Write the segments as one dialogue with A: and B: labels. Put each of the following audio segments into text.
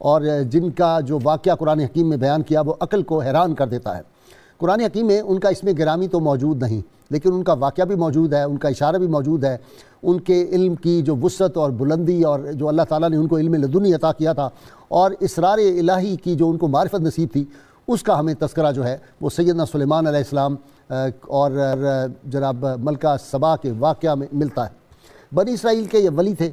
A: اور جن کا جو واقعہ قرآن حکیم میں بیان کیا وہ عقل کو حیران کر دیتا ہے۔ قرآن حکیم میں ان کا اسم گرامی تو موجود نہیں، لیکن ان کا واقعہ بھی موجود ہے، ان کا اشارہ بھی موجود ہے، ان کے علم کی جو وسعت اور بلندی اور جو اللہ تعالیٰ نے ان کو علم لدنی عطا کیا تھا اور اسرار الہی کی جو ان کو معرفت نصیب تھی، اس کا ہمیں تذکرہ جو ہے وہ سیدنا سلیمان علیہ السلام اور جناب ملکہ سبا کے واقعہ میں ملتا ہے۔ بنی اسرائیل کے یہ ولی تھے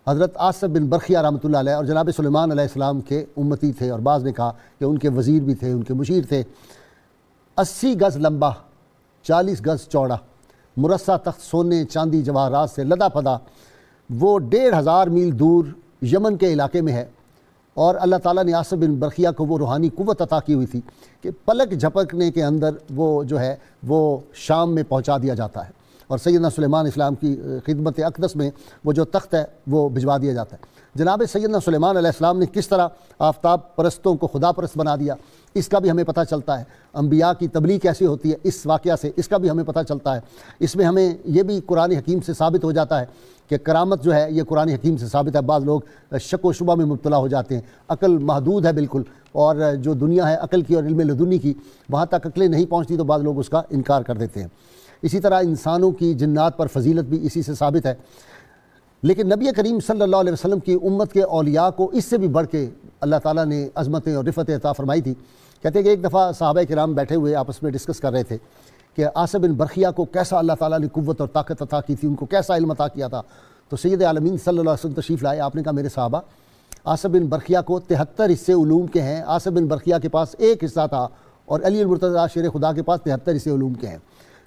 A: حضرت آصف بن برخیہ رحمۃ اللہ علیہ، اور جناب سلیمان علیہ السلام کے امتی تھے، اور بعض نے کہا کہ ان کے وزیر بھی تھے، ان کے مشیر تھے۔ 80 گز لمبا، 40 گز چوڑا، مرصع تخت سونے چاندی جواہرات سے لدا پدا، وہ 1500 میل دور یمن کے علاقے میں ہے، اور اللہ تعالیٰ نے آصف بن برخیہ کو وہ روحانی قوت عطا کی ہوئی تھی کہ پلک جھپکنے کے اندر وہ جو ہے وہ شام میں پہنچا دیا جاتا ہے، اور سیدنا سلیمان اسلام کی خدمت اقدس میں وہ جو تخت ہے وہ بھجوا دیا جاتا ہے۔ جناب سیدنا سلیمان علیہ السلام نے کس طرح آفتاب پرستوں کو خدا پرست بنا دیا، اس کا بھی ہمیں پتہ چلتا ہے۔ انبیاء کی تبلیغ کیسی ہوتی ہے اس واقعہ سے، اس کا بھی ہمیں پتہ چلتا ہے۔ اس میں ہمیں یہ بھی قرآن حکیم سے ثابت ہو جاتا ہے کہ کرامت جو ہے یہ قرآن حکیم سے ثابت ہے۔ بعض لوگ شک و شبہ میں مبتلا ہو جاتے ہیں، عقل محدود ہے بالکل، اور جو دنیا ہے عقل کی اور علم لدنی کی، وہاں تک عقلیں نہیں پہنچتی تو بعض لوگ اس کا انکار کر دیتے ہیں۔ اسی طرح انسانوں کی جنات پر فضیلت بھی اسی سے ثابت ہے، لیکن نبی کریم صلی اللہ علیہ وسلم کی امت کے اولیاء کو اس سے بھی بڑھ کے اللہ تعالیٰ نے عظمتیں اور رفعتیں عطا فرمائی تھی۔ کہتے ہیں کہ ایک دفعہ صحابہ کرام بیٹھے ہوئے آپس میں ڈسکس کر رہے تھے کہ آصف بن برخیہ کو کیسا اللہ تعالیٰ نے قوت اور طاقت عطا کی تھی، ان کو کیسا علم عطا کیا تھا۔ تو سید عالمین صلی اللہ علیہ وسلم تشریف لائے، آپ نے کہا میرے صحابہ، آصف بن برخیہ کو 73 حصے علوم کے ہیں۔ آصف بن برخیہ کے پاس ایک حصہ تھا، اور علی المرتضیٰ شیر خدا کے پاس 73 حصے علوم کے ہیں۔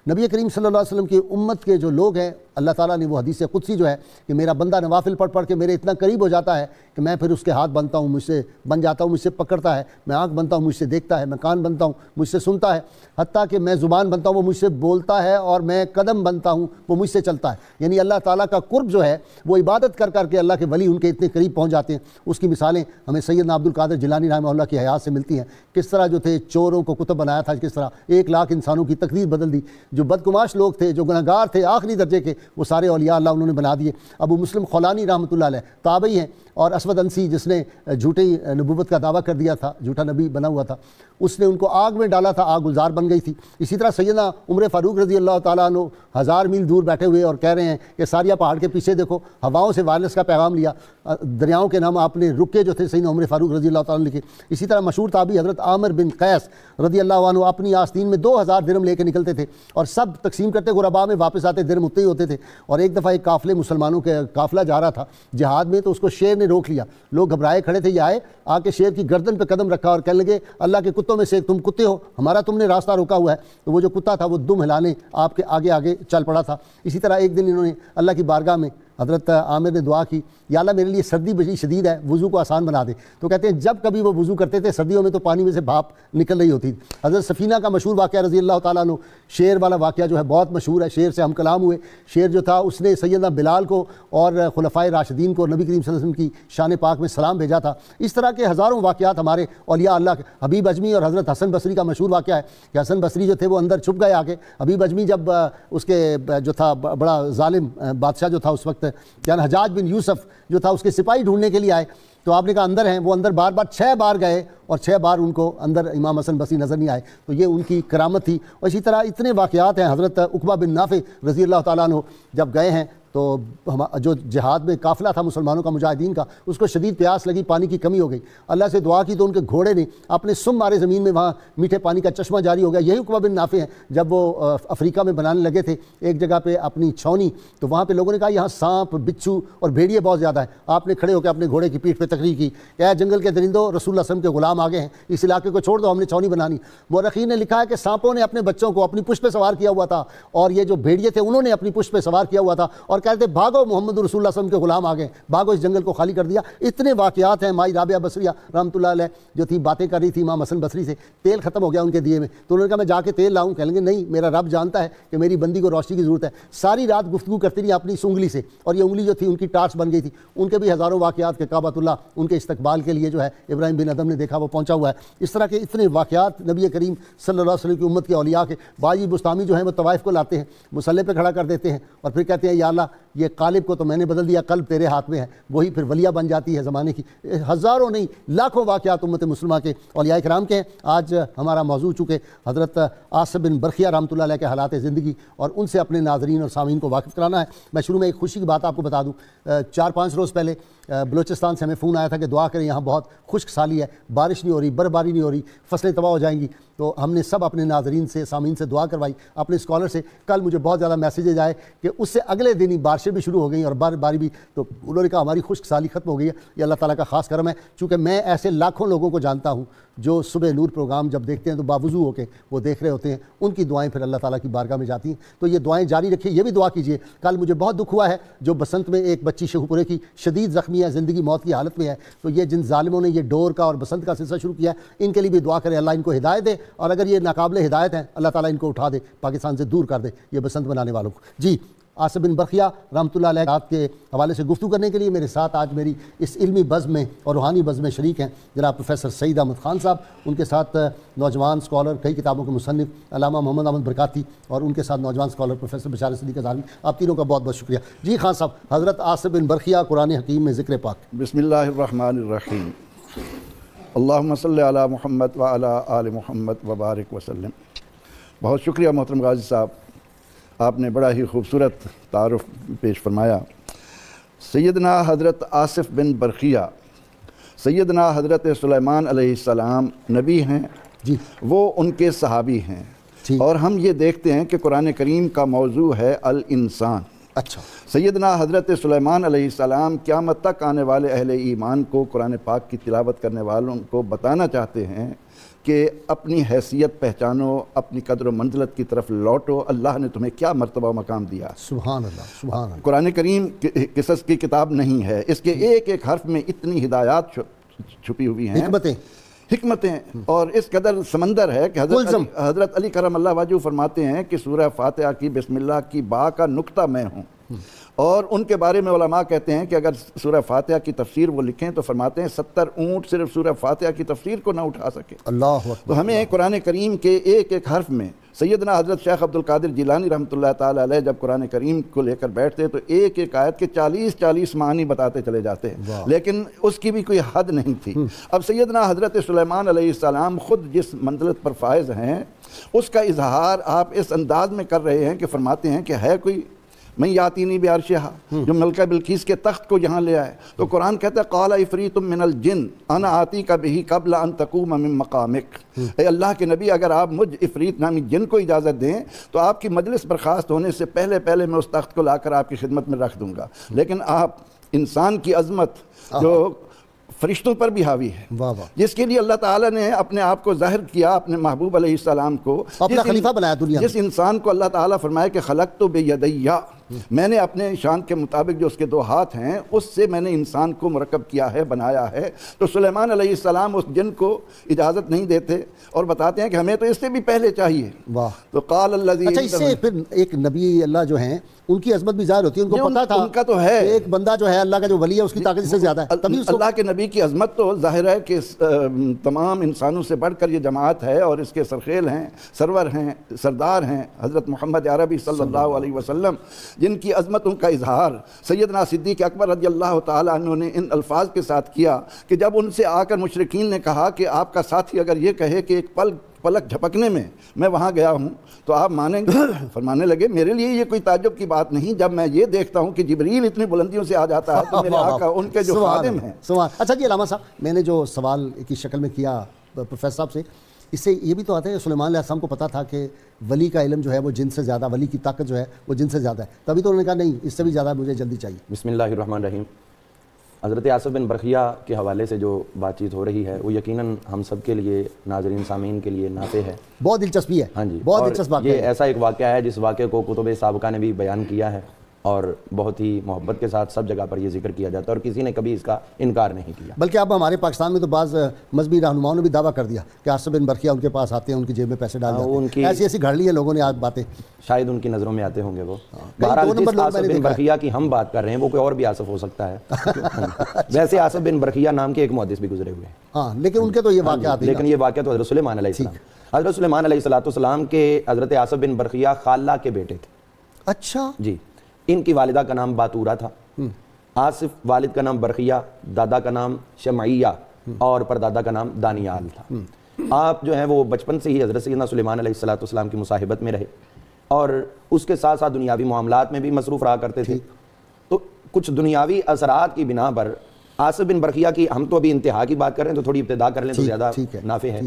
A: نبی کریم صلی اللہ علیہ وسلم کی امت کے جو لوگ ہیں، اللہ تعالیٰ نے وہ حدیث قدسی جو ہے کہ میرا بندہ نوافل پڑھ پڑھ کے میرے اتنا قریب ہو جاتا ہے کہ میں پھر اس کے ہاتھ بنتا ہوں، مجھ سے بن جاتا ہوں، مجھ سے پکڑتا ہے، میں آنکھ بنتا ہوں، مجھ سے دیکھتا ہے، میں کان بنتا ہوں، مجھ سے سنتا ہے، حتیٰ کہ میں زبان بنتا ہوں، وہ مجھ سے بولتا ہے، اور میں قدم بنتا ہوں، وہ مجھ سے چلتا ہے۔ یعنی اللہ تعالیٰ کا قرب جو ہے وہ عبادت کر کر کے اللہ کے ولی ان کے اتنے قریب پہنچ جاتے ہیں۔ اس کی مثالیں ہمیں سیدنا عبد القادر جیلانی رحمہ اللہ کی حیات سے ملتی ہیں، کس طرح جو تھے چوروں کو کتب بنایا تھا، کس طرح 1 لاکھ انسانوں کی تقدیر بدل دی، جو بدگماش لوگ تھے، جو گنہگار تھے آخری درجے کے، وہ سارے اولیاء اللہ انہوں نے بنا دیے۔ ابو مسلم خولانی رحمۃ اللہ علیہ تابعی ہیں، اور اسود انسی جس نے جھوٹی نبوت کا دعویٰ کر دیا تھا، جھوٹا نبی بنا ہوا تھا، اس نے ان کو آگ میں ڈالا تھا، آگ گلزار بن گئی تھی۔ اسی طرح سیدنا عمر فاروق رضی اللہ تعالیٰ عنہ 1000 میل دور بیٹھے ہوئے اور کہہ رہے ہیں کہ ساریہ پہاڑ کے پیچھے دیکھو، ہواؤں سے وائرلیس کا پیغام لیا، دریاؤں کے نام آپ نے رکے جو تھے سیدنا عمر فاروق رضی اللہ تعالیٰ عنہ لکھے۔ اسی طرح مشہور تابعی حضرت عامر بن قیس رضی اللہ عنہ اپنی آستین میں 2000 درہم لے کے نکلتے تھے، اور سب تقسیم کرتے غرباء میں، واپس آتے درہم اتنے ہی ہوتے تھے۔ اور ایک دفعہ ایک قافلے مسلمانوں کے قافلہ جا رہا تھا جہاد میں، تو اس کو شیر نے روک لیا، لوگ گھبرائے کھڑے تھے، یہ آئے آ کے شیر کی گردن پہ قدم رکھا اور کہنے لگے اللہ کے کتوں میں سے تم کتے ہو، ہمارا تم نے راستہ روکا ہوا ہے۔ تو وہ جو کتا تھا وہ دم ہلانے آپ کے آگے آگے چل پڑا تھا۔ اسی طرح ایک دن انہوں نے اللہ کی بارگاہ میں حضرت عامر نے دعا کی، یا اللہ میرے لیے سردی بڑی شدید ہے، وضو کو آسان بنا دے۔ تو کہتے ہیں جب کبھی وہ وضو کرتے تھے سردیوں میں تو پانی میں سے بھاپ نکل رہی ہوتی تھی۔ حضرت سفینہ کا مشہور واقعہ رضی اللہ تعالیٰ عنہ، شیر والا واقعہ جو ہے بہت مشہور ہے، شیر سے ہم کلام ہوئے۔ شیر جو تھا اس نے سیدنا بلال کو اور خلفائے راشدین کو نبی کریم صلی اللہ علیہ وسلم کی شان پاک میں سلام بھیجا تھا۔ اس طرح کے ہزاروں واقعات ہمارے اولیاء اللہ کے۔ حبیب اجمی اور حضرت حسن بصری کا مشہور واقعہ ہے کہ حسن بصری جو تھے وہ اندر چھپ گئے آگے، حبیب اجمی جب اس کے جو تھا بڑا ظالم بادشاہ جو تھا اس وقت، یعنی حجاج بن یوسف جو تھا، اس کے سپاہی ڈھونڈنے کے لیے آئے، تو آپ نے کہا اندر ہیں، وہ اندر بار بار 6 بار گئے اور 6 بار ان کو اندر امام حسن بصری نظر نہیں آئے۔ تو یہ ان کی کرامت تھی۔ اور اسی طرح اتنے واقعات ہیں۔ حضرت عقبہ بن نافع رضی اللہ تعالیٰ عنہ جب گئے ہیں تو جو جہاد میں قافلہ تھا مسلمانوں کا مجاہدین کا، اس کو شدید پیاس لگی، پانی کی کمی ہو گئی، اللہ سے دعا کی تو ان کے گھوڑے نے اپنے سم مارے زمین میں، وہاں میٹھے پانی کا چشمہ جاری ہو گیا۔ یہی عقبہ بن نافع ہیں، جب وہ افریقہ میں بنانے لگے تھے ایک جگہ پہ اپنی چھاونی، تو وہاں پہ لوگوں نے کہا یہاں سانپ بچھو اور بھیڑیے بہت زیادہ ہیں۔ آپ نے کھڑے ہو کے اپنے گھوڑے کی پیٹھ پہ تقریر کی کہ اے جنگل کے درندوں، رسول اللہ صلی اللہ علیہ وسلم کے غلام آگے ہیں، اس علاقے کو چھوڑ دو، ہم نے چھاونی بنانی۔ مورخین نے لکھا ہے کہ سانپوں نے اپنے بچوں کو اپنی پشت پہ سوار کیا ہوا تھا، اور یہ جو بھیڑیے تھے انہوں نے اپنی پشت پہ سوار کیا ہوا تھا، اور کہتے بھاگو محمد رسول اللہ صلی اللہ علیہ وسلم کے غلام آگے، بھاگو اس جنگل کو خالی کر دیا۔ اتنے واقعات ہیں۔ مائی رابعہ بصریہ رحمۃ اللہ علیہ جو تھی باتیں کر رہی تھی امام حسن بصری سے، تیل ختم ہو گیا ان کے دیے میں، تو انہوں نے کہا میں جا کے تیل لاؤں، کہیں گے نہیں، میرا رب جانتا ہے کہ میری بندی کو روشنی کی ضرورت ہے۔ ساری رات گفتگو کرتی رہی اپنی اس انگلی سے، اور یہ انگلی جو تھی ان کی ٹارچ بن گئی تھی۔ ان کے بھی ہزاروں واقعات کہ کعبۃ اللہ ان کے استقبال کے لیے جو ہے ابراہیم بن ادم نے دیکھا وہ پہنچا ہوا ہے۔ اس طرح کے اتنے واقعات نبی کریم صلی اللہ علیہ وسلم کی امت کے اولیاء کے۔ باجی بستامی جو ہیں وہ طوائف کو لاتے ہیں، مصلی پہ کھڑا کر دیتے ہیں، اور پھر کہتے ہیں یا اللہ یہ قالب کو تو میں نے بدل دیا، قلب تیرے ہاتھ میں ہے، وہی پھر ولیہ بن جاتی ہے زمانے کی۔ ہزاروں نہیں لاکھوں واقعات امت مسلمہ کے اولیاء کرام کے ہیں۔ آج ہمارا موضوع چونکہ حضرت آصف بن برخیہ رحمۃ اللہ علیہ کے حالات زندگی اور ان سے اپنے ناظرین اور سامعین کو واقف کرانا ہے، میں شروع میں ایک خوشی کی بات آپ کو بتا دوں۔ 4-5 روز پہلے بلوچستان سے ہمیں فون آیا تھا کہ دعا کریں، یہاں بہت خشک سالی ہے، بارش نہیں ہو رہی، برفباری نہیں ہو رہی، فصلیں تباہ ہو جائیں گی۔ تو ہم نے سب اپنے ناظرین سے سامعین سے دعا کروائی، اپنے اسکالر سے۔ کل مجھے بہت زیادہ میسیجز آئے کہ اس سے اگلے دن ہی بارشیں بھی شروع ہو گئیں اور باری بھی، تو انہوں نے کہا ہماری خشک سالی ختم ہو گئی ہے۔ یہ اللہ تعالیٰ کا خاص کرم ہے، چونکہ میں ایسے لاکھوں لوگوں کو جانتا ہوں جو صبح نور پروگرام جب دیکھتے ہیں تو باوضو ہو کے وہ دیکھ رہے ہوتے ہیں، ان کی دعائیں پھر اللہ تعالیٰ کی بارگاہ میں جاتی ہیں۔ تو یہ دعائیں جاری رکھیے، یہ بھی دعا کیجیے۔ کل مجھے بہت دکھ ہوا ہے جو بسنت میں ایک بچی شیخو پورے کی شدید زخمی ہے، زندگی موت کی حالت میں ہے، تو یہ جن ظالموں نے یہ ڈور کا اور بسنت کا سلسلہ شروع کیا ہے، ان کے لیے بھی دعا کریں اللہ ان کو ہدایت دے، اور اگر یہ ناقابل ہدایت ہیں اللہ تعالیٰ ان کو اٹھا دے، پاکستان سے دور کر دے یہ بسنت بنانے والوں کو۔ جی، آصف بن برخیہ رحمۃ اللہ علیہ کے حوالے سے گفتگو کرنے کے لیے میرے ساتھ آج میری اس علمی بزم میں اور روحانی بزم میں شریک ہیں جناب پروفیسر سعید احمد خان صاحب، ان کے ساتھ نوجوان اسکالر، کئی کتابوں کے مصنف علامہ محمد احمد برکاتی، اور ان کے ساتھ نوجوان اسکالر پروفیسر بشار صدیق اظہری۔ آپ تینوں کا بہت بہت شکریہ۔ جی خان صاحب، حضرت آصف بن برخیہ قرآن حکیم میں ذکر پاک۔
B: بسم اللہ الرحمن الرحیم، اللہم صلی علی محمد وعلی آل محمد وبارک وسلم۔ بہت شکریہ محترم غازی صاحب، آپ نے بڑا ہی خوبصورت تعارف پیش فرمایا۔ سیدنا حضرت آصف بن برخیہ، سیدنا حضرت سلیمان علیہ السلام نبی ہیں،
A: جی،
B: وہ ان کے صحابی ہیں، اور ہم یہ دیکھتے ہیں کہ قرآن کریم کا موضوع ہے الانسان۔
A: اچھا،
B: سیدنا حضرت سلیمان علیہ السلام قیامت تک آنے والے اہل ایمان کو، قرآن پاک کی تلاوت کرنے والوں کو بتانا چاہتے ہیں کہ اپنی حیثیت پہچانو، اپنی قدر و منزلت کی طرف لوٹو، اللہ نے تمہیں کیا مرتبہ و مقام دیا۔
A: سبحان اللہ، سبحان اللہ۔
B: قرآن کریم قصص کی کتاب نہیں ہے، اس کے ایک ایک حرف میں اتنی ہدایات چھپی ہوئی ہیں، حکمتیں، اور اس قدر سمندر ہے کہ حضرت علی کرم اللہ وجہہ فرماتے ہیں کہ سورہ فاتحہ کی بسم اللہ کی با کا نقطہ میں ہوں، اور ان کے بارے میں علماء کہتے ہیں کہ اگر سورہ فاتحہ کی تفسیر وہ لکھیں تو فرماتے ہیں 70 اونٹ صرف سورہ فاتحہ کی تفسیر کو نہ اٹھا سکے۔
A: اللہ اکبر۔
B: تو ہمیں قرآن کریم کے ایک ایک حرف میں، سیدنا حضرت شیخ عبد القادر جیلانی رحمۃ اللہ تعالی علیہ جب قرآن کریم کو لے کر بیٹھتے تو ایک ایک آیت کے 40 معنی بتاتے چلے جاتے ہیں، لیکن اس کی بھی کوئی حد نہیں تھی۔ اب سیدنا حضرت سلیمان علیہ السلام خود جس منزلت پر فائز ہیں، اس کا اظہار آپ اس انداز میں کر رہے ہیں کہ فرماتے ہیں کہ ہے کوئی میں یاتینی بعرشہا، جو ملکہ بلقیس کے تخت کو یہاں لے آئے، تو قرآن کہتا ہے قال عفریت من الجن انا آتیک بہ قبل ان تقوم من مقامک۔ اے اللہ کے نبی، اگر آپ مجھ عفریت نامی جن کو اجازت دیں تو آپ کی مجلس برخاست ہونے سے پہلے میں اس تخت کو لا کر آپ کی خدمت میں رکھ دوں گا۔ لیکن آپ انسان کی عظمت جو فرشتوں پر بھی حاوی ہے، جس کے لیے اللہ تعالیٰ نے اپنے آپ کو ظاہر کیا، اپنے محبوب علیہ السلام کو
A: اپنا خلیفہ بنایا دنیا میں،
B: جس انسان کو اللہ تعالیٰ فرمائے کہ خلقت بیدیا، میں نے اپنے شان کے مطابق جو اس کے 2 ہاتھ ہیں اس سے میں نے انسان کو مرکب کیا ہے، بنایا ہے۔ تو سلیمان علیہ السلام اس جن کو اجازت نہیں دیتے اور بتاتے ہیں کہ ہمیں تو اس سے بھی پہلے چاہیے۔ واہ، تو قال الذی،
A: اچھا، اس سے پھر ایک نبی اللہ جو ہیں ان کی عظمت بھی ظاہر ہوتی ہے، ان کو پتا تھا
B: ان کا تو ہے
A: ایک بندہ جو ہے اللہ کا جو ولی ہے اس کی طاقت اس سے زیادہ ہے، تبھی
B: اللہ کے نبی کی عظمت تو ظاہر ہے کہ تمام انسانوں سے بڑھ کر یہ جماعت ہے، اور اس کے سرخیل ہیں، سرور ہیں، سردار ہیں حضرت محمد عربی صلی اللہ علیہ وسلم، جن کی عظمتوں کا اظہار سیدنا صدیق اکبر رضی اللہ تعالیٰ عنہ نے ان الفاظ کے ساتھ کیا کہ جب ان سے آ کر مشرکین نے کہا کہ آپ کا ساتھی اگر یہ کہے کہ ایک پلک جھپکنے میں وہاں گیا ہوں تو آپ مانیں گے؟ فرمانے لگے میرے لیے یہ کوئی تعجب کی بات نہیں جب میں یہ دیکھتا ہوں کہ جبریل اتنی بلندیوں سے آ جاتا ہے تو میرے آقا ان کے جو خادم ہیں۔
A: اچھا جی علامہ صاحب، میں نے جو سوال کی شکل میں کیا پروفیسر صاحب سے، اس سے یہ بھی تو آتا ہے کہ سلیمان علیہ السلام کو پتا تھا کہ ولی کا علم جو ہے وہ جن سے زیادہ، ولی کی طاقت جو ہے وہ جن سے زیادہ ہے، تبھی تو انہوں نے کہا نہیں اس سے بھی زیادہ مجھے جلدی چاہیے۔
C: بسم اللہ الرحمن الرحیم۔ حضرت آصف بن برخیہ کے حوالے سے جو بات چیت ہو رہی ہے وہ یقیناً ہم سب کے لیے، ناظرین سامعین کے لیے نافع ہے،
A: بہت دلچسپی ہے۔
C: ہاں جی،
A: بہت دلچسپ واقعہ
C: یہ ایسا ایک واقعہ ہے جس واقعے کو کتب سابقہ نے بھی بیان کیا ہے، اور بہت ہی محبت کے ساتھ سب جگہ پر یہ ذکر کیا جاتا ہے، اور کسی نے کبھی اس کا انکار نہیں کیا۔
A: بلکہ اب ہمارے پاکستان میں تو بعض مذہبی رہنماؤں نے بھی دعویٰ کر دیا کہ آصف بن برخیہ ان کے پاس آتے ہیں، ان کی جیب میں پیسے ڈال جاتے ہیں، ایسی گھڑ لی ہیں لوگوں نے آج باتیں،
C: شاید ان کی نظروں میں آتے ہوں گے وہ۔ بہرحال جس آصف بن برخیہ کی ہم بات کر رہے ہیں وہ کوئی اور بھی آصف ہو سکتا ہے۔ ویسے آصف بن برخیہ نام کے ایک محدث بھی گزرے ہوئے ہیں،
A: ہاں، لیکن ان کے تو یہ واقعات،
C: لیکن یہ واقعہ تو حضرت سلیمان علیہ السلام، حضرت سلیمان علیہ السلام کے حضرت آصف بن برخیہ خالہ کے بیٹے تھے۔
A: اچھا
C: جی، ان کی والدہ کا نام باتورہ تھا، آصف والد کا نام برقیہ، دادا کا نام شمعیہ اور پردادا کا نام دانیال تھا۔ آپ جو ہیں وہ بچپن سے ہی حضرت سیدنا سلیمان علیہ السلام کی مصاحبت میں رہے اور اس کے ساتھ ساتھ دنیاوی معاملات میں بھی مصروف رہا کرتے تھے۔ تو کچھ دنیاوی اثرات کی بنا پر آصف بن برقیہ کی، ہم تو ابھی انتہا کی بات کر رہے ہیں تو تھوڑی ابتدا کر لیں تو زیادہ نافع ہے۔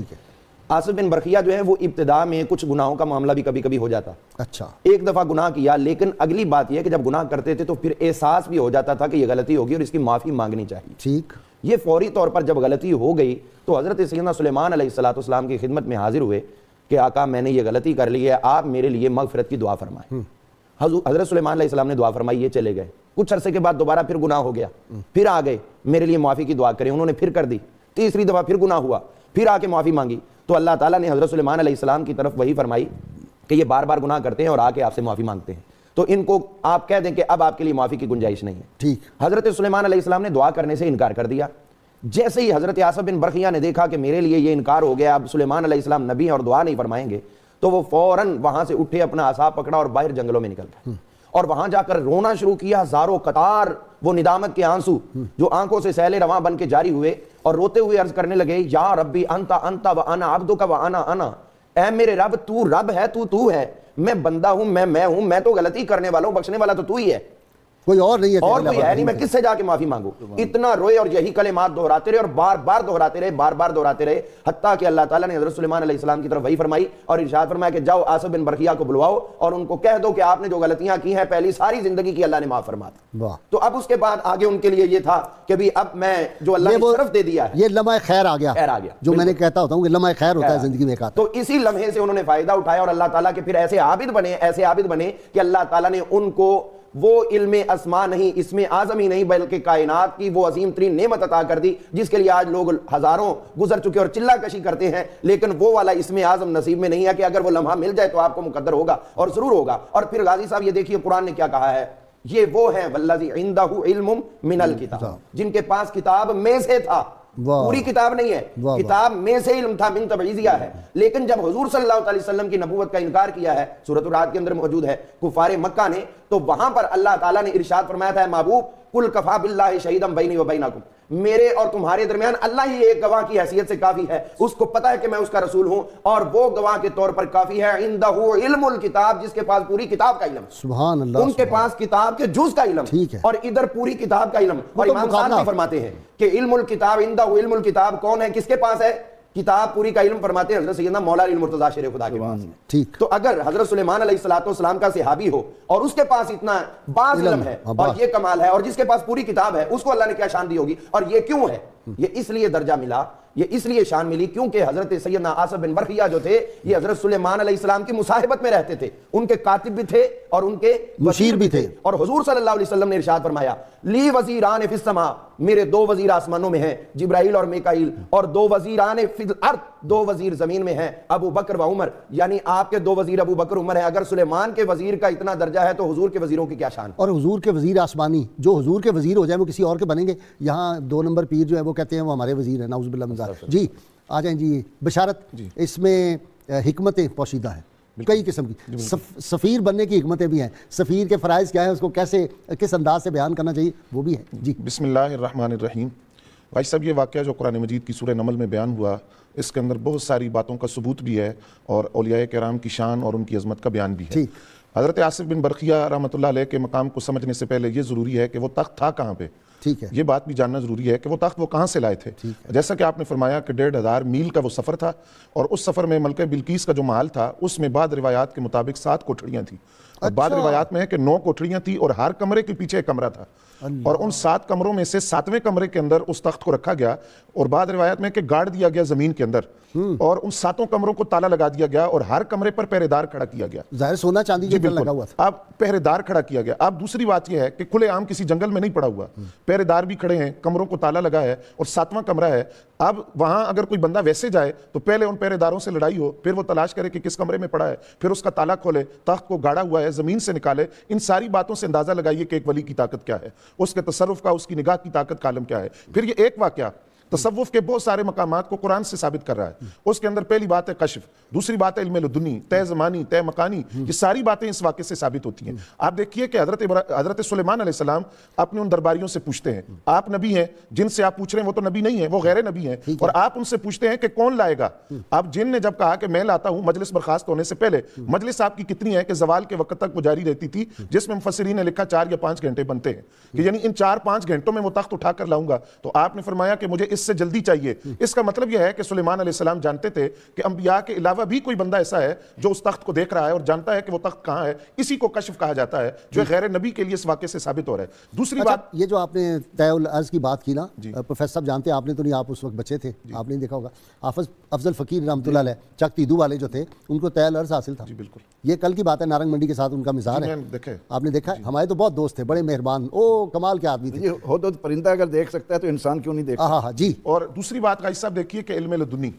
C: آصف بن برقیہ جو ہے وہ ابتدا میں کچھ گناہوں کا معاملہ بھی کبھی کبھی ہو جاتا، اچھا ایک دفعہ گناہ کیا، لیکن اگلی بات یہ ہے کہ جب گناہ کرتے تھے تو پھر احساس بھی ہو جاتا تھا کہ یہ غلطی ہوگی اور اس کی معافی مانگنی چاہیے۔ ٹھیک، یہ فوری طور پر جب غلطی ہو گئی تو حضرت سیدنا سلیمان علیہ السلام کی خدمت میں حاضر ہوئے کہ آقا میں نے یہ غلطی کر لی ہے، آپ میرے لیے مغفرت کی دعا فرمائیں۔ حضرت سلیمان علیہ السلام نے دعا فرمائی، یہ چلے گئے۔ کچھ عرصے کے بعد دوبارہ پھر گناہ ہو گیا، پھر آ گئے میرے لیے معافی کی دعا کریں، انہوں نے پھر کر دی، تیسری دفعہ پھر گناہ ہوا، پھر آ کے معافی مانگی تو اللہ تعالیٰ نے حضرت سلیمان علیہ السلام کی طرف وہی فرمائی کہ یہ بار بار گناہ کرتے ہیں اور آ کے آپ سے معافی مانگتے ہیں، تو ان کو آپ کہہ دیں کہ اب آپ کے لیے معافی کی گنجائش نہیں ہے۔ ٹھیک، حضرت سلیمان علیہ السلام نے دعا کرنے سے انکار کر دیا۔ جیسے ہی حضرت آصف بن برقیہ نے دیکھا کہ میرے لیے یہ انکار ہو گیا، اب سلیمان علیہ السلام نبی اور دعا نہیں فرمائیں گے، تو وہ فوراً وہاں سے اٹھے، اپنا عصا پکڑا اور باہر جنگلوں میں نکل گئے اور وہاں جا کر رونا شروع کیا، ہزاروں قطار وہ ندامت کے آنسو جو آنکھوں سے سیل رواں بن کے جاری ہوئے، اور روتے ہوئے عرض کرنے لگے یا ربی انت انت وانا عبدک وانا انا، اے میرے رب تو رب ہے، تو ہے، میں بندہ ہوں، میں ہوں، میں تو غلطی کرنے والا ہوں، بخشنے والا تو ہی ہے، کوئی اور نہیں ہے، اور کوئی ہے نہیں، میں کس سے جا کے معافی مانگوں؟ اتنا روئے اور یہی کلمات دہراتے رہے اور بار بار دہراتے رہے حتیٰ کہ اللہ تعالیٰ نے حضرت سلیمان علیہ السلام کی طرف وہی فرمائی اور ارشاد فرمایا کہ جاؤ آصف بن برقیہ کو بلواؤ اور ان کو کہہ دو کہ آپ نے جو غلطیاں کی ہیں پہلی ساری زندگی کی اللہ نے معاف فرما دی۔ تو اب اس کے بعد آگے ان کے لیے یہ تھا کہ بھی اب میں جو اللہ نے طرف دے دیا ہے،
A: یہ لمحہ خیر آ گیا جو میں نے کہتا ہوتا ہوں کہ لمحہ خیر ہوتا ہے زندگی میں،
C: تو اسی لمحے سے انہوں نے فائدہ اٹھایا اور اللہ تعالیٰ کے پھر ایسے عابد بنے کہ اللہ تعالیٰ نے ان کو وہ علم اسما نہیں، اسم اعظم ہی نہیں بلکہ کائنات کی وہ عظیم ترین نعمت عطا کر دی جس کے لیے آج لوگ ہزاروں گزر چکے اور چلہ کشی کرتے ہیں، لیکن وہ والا اسم اعظم نصیب میں نہیں ہے کہ اگر وہ لمحہ مل جائے تو آپ کو مقدر ہوگا اور ضرور ہوگا۔ اور پھر غازی صاحب یہ دیکھیے قرآن نے کیا کہا ہے، یہ وہ ہیں والذی عندہ علم من الکتاب، جن کے پاس کتاب میں سے تھا، پوری کتاب نہیں ہے، کتاب میں سے علم تھا، من تبعیضیہ ہے، لیکن جب حضور صلی اللہ علیہ وسلم کی نبوت کا انکار کیا ہے، سورۃ الرعد کے اندر موجود ہے، کفار مکہ نے، تو وہاں پر اللہ تعالیٰ نے ارشاد فرمایا تھا، محبوب قل کفا باللہ شہیدا بینی و بینکم، میرے اور تمہارے درمیان اللہ ہی ایک گواہ کی حیثیت سے کافی ہے، اس کو پتا ہے کہ میں اس کا رسول ہوں اور وہ گواہ کے طور پر کافی ہے، عندہ علم الکتاب، جس کے پاس پوری کتاب کا علم، سبحان اللہ، ان کے پاس کتاب کے جز کا علم اور ادھر پوری کتاب کا علم۔ اور امام صاحب بھی فرماتے ہیں کہ علم الکتاب، عندہ علم الکتاب کون ہے، کس کے پاس ہے کتاب پوری کا علم؟ فرماتے ہیں حضرت سیدنا مولا علی المرتضیٰ شیر خدا کے پاس۔ ٹھیک، تو اگر حضرت سلیمان علیہ السلام کا صحابی ہو اور اس کے پاس اتنا باز علم ہے اور یہ کمال ہے، اور جس کے پاس پوری کتاب ہے، اس کو اللہ نے کیا شان دی ہوگی؟ اور یہ کیوں ہے؟ یہ اس لیے درجہ ملا، یہ اس لیے شان ملی کیونکہ حضرت سیدنا آصف بن برقیہ جو تھے یہ حضرت سلیمان علیہ السلام کی مصاحبت میں رہتے تھے، ان کے کاتب بھی تھے اور ان کے مشیر بھی تھے، اور حضور صلی اللہ علیہ وسلم نے ارشاد فرمایا لی وزیران فی السماء، میرے دو وزیر آسمانوں میں ہیں، جبرائیل اور میکائیل، اور دو وزیران فی الارض، دو وزیر زمین میں ہیں، ابو بکر و عمر، یعنی آپ کے دو وزیر ابو بکر عمر ہیں۔ اگر سلیمان کے وزیر کا اتنا درجہ ہے تو حضور کے وزیروں کی کیا شان؟
A: اور حضور کے وزیر آسمانی جو حضور کے وزیر ہو جائیں وہ کسی اور کے بنیں گے؟ یہاں 2 نمبر پیر جو ہے وہ کہتے ہیں وہ ہمارے وزیر ہیں، نعوذ باللہ من ذالک۔ جی آ جائیں جی بشارت، اس میں حکمتیں پوشیدہ ہیں کئی قسم کی، سفیر بننے کی حکمتیں بھی ہیں، سفیر کے فرائض کیا ہیں، اس کو کیسے کس انداز سے بیان کرنا چاہیے وہ بھی ہے۔ جی
D: بسم اللہ الرحمن الرحیم۔ بھائی صاحب یہ واقعہ جو قرآن مجید کی سورہ نمل میں بیان ہوا، اس کے اندر بہت ساری باتوں کا ثبوت بھی ہے اور اولیاء کرام کی شان اور ان کی عظمت کا بیان بھی ہے۔ حضرت آصف بن برقیہ رحمۃ اللہ علیہ کے مقام کو سمجھنے سے پہلے یہ ضروری ہے کہ وہ تخت تھا کہاں پہ، ٹھیک ہے، یہ بات بھی جاننا ضروری ہے کہ وہ تخت وہ کہاں سے لائے تھے۔ جیسا کہ آپ نے فرمایا کہ 1500 میل کا وہ سفر تھا اور اس سفر میں ملکہ بلقیس کا جو محل تھا اس میں بعض روایات کے مطابق 7 کوٹھڑیاں تھیں، اور بعض روایات میں ہے کہ 9 کوٹھڑیاں تھیں اور ہر کمرے کے پیچھے ایک کمرہ تھا، اور ان 7 کمروں میں سے 7ویں کمرے کے اندر اس تخت کو رکھا گیا، اور بعض روایات میں کہ گاڑ دیا گیا زمین کے اندر، اور ان 7 کمروں کو تالا لگا دیا گیا اور ہر کمرے پر پہرے دار کھڑا کیا گیا،
A: ظاہر سونا چاندی جو لگا ہوا تھا،
D: اب پہرے دار کھڑا کیا گیا۔ اب دوسری بات یہ ہے کہ کھلے عام کسی جنگل میں نہیں پڑا ہوا، پہرے دار بھی کھڑے ہیں، کمروں کو تالا لگا ہے اور 7واں کمرہ ہے۔ اب وہاں اگر کوئی بندہ ویسے جائے تو پہلے ان پہرے داروں سے لڑائی ہو، پھر وہ تلاش کرے کہ کس کمرے میں پڑا ہے، پھر اس کا تالا کھولے، تخت کو گاڑا ہوا ہے زمین سے نکالے۔ ان ساری باتوں سے اندازہ لگائیے کہ ایک ولی کی طاقت کیا ہے، اس کے تصرف کا، اس کی نگاہ کی طاقت کا عالم کیا ہے۔ پھر یہ ایک واقعہ تصوف کے بہت سارے مقامات کو قرآن سے ثابت کر رہا ہے. اس کے اندر پہلی بات ہے کشف, دوسری بات ہے علم لدنی, طے زمانی, طے مکانی, یہ ساری باتیں اس واقعے سے ثابت ہوتی ہیں. آپ دیکھیے کہ حضرت سلیمان علیہ السلام اپنے ان درباریوں سے پوچھتے ہیں, آپ نبی ہیں, جن سے آپ پوچھ رہے ہیں وہ تو نبی نہیں ہیں, وہ غیر نبی ہیں, اور آپ ان سے پوچھتے ہیں کہ کون لائے گا. اب جن نے جب کہا کہ میں لاتا ہوں مجلس برخاست ہونے سے پہلے, مجلس آپ کی کتنی ہے کہ زوال کے وقت تک وہ جاری رہتی تھی, جس میں مفسرین نے لکھا 4 یا 5 گھنٹے بنتے ہیں, کہ یعنی ان 4-5 گھنٹوں میں وہ تخت اٹھا کر لاؤں گا. تو آپ نے فرمایا کہ مجھے اس سے جلدی چاہیے. اس کا مطلب یہ ہے کہ سلیمان علیہ السلام جانتے تھے کہ انبیاء کے علاوہ بھی کوئی بندہ ایسا ہے جو اس تخت کو دیکھ رہا ہے اور جانتا ہے کہ وہ تخت کہاں ہے. اسی کو کشف کہا جاتا ہے, جو غیر نبی کے لیے اس واقعے سے ثابت ہو رہا ہے. دوسری بات,
A: یہ جو آپ نے طے الارض کی بات کی نا, پروفیسر صاحب جانتے ہیں, آپ نے تو نہیں, آپ اس وقت بچے تھے, آپ نے دیکھا ہوگا, حافظ افضل فقیر رحمۃ اللہ علیہ چک تیدو والے جو تھے, ان کو طے الارض حاصل تھا.
D: بالکل,
A: یہ کل کی بات ہے, نارنگ منڈی کے ساتھ ان کا مزار ہے, آپ نے دیکھا ہے. ہمارے تو بہت دوست تھے, بڑے مہربان, او کمال کے آدمی تھے.
B: ہو تو پرندہ اگر دیکھ سکتا ہے تو انسان کیوں نہیں دیکھ سکتا.
A: ہاں جی.
D: اور دوسری بات غازی صاحب دیکھیے کہ علم لدنی,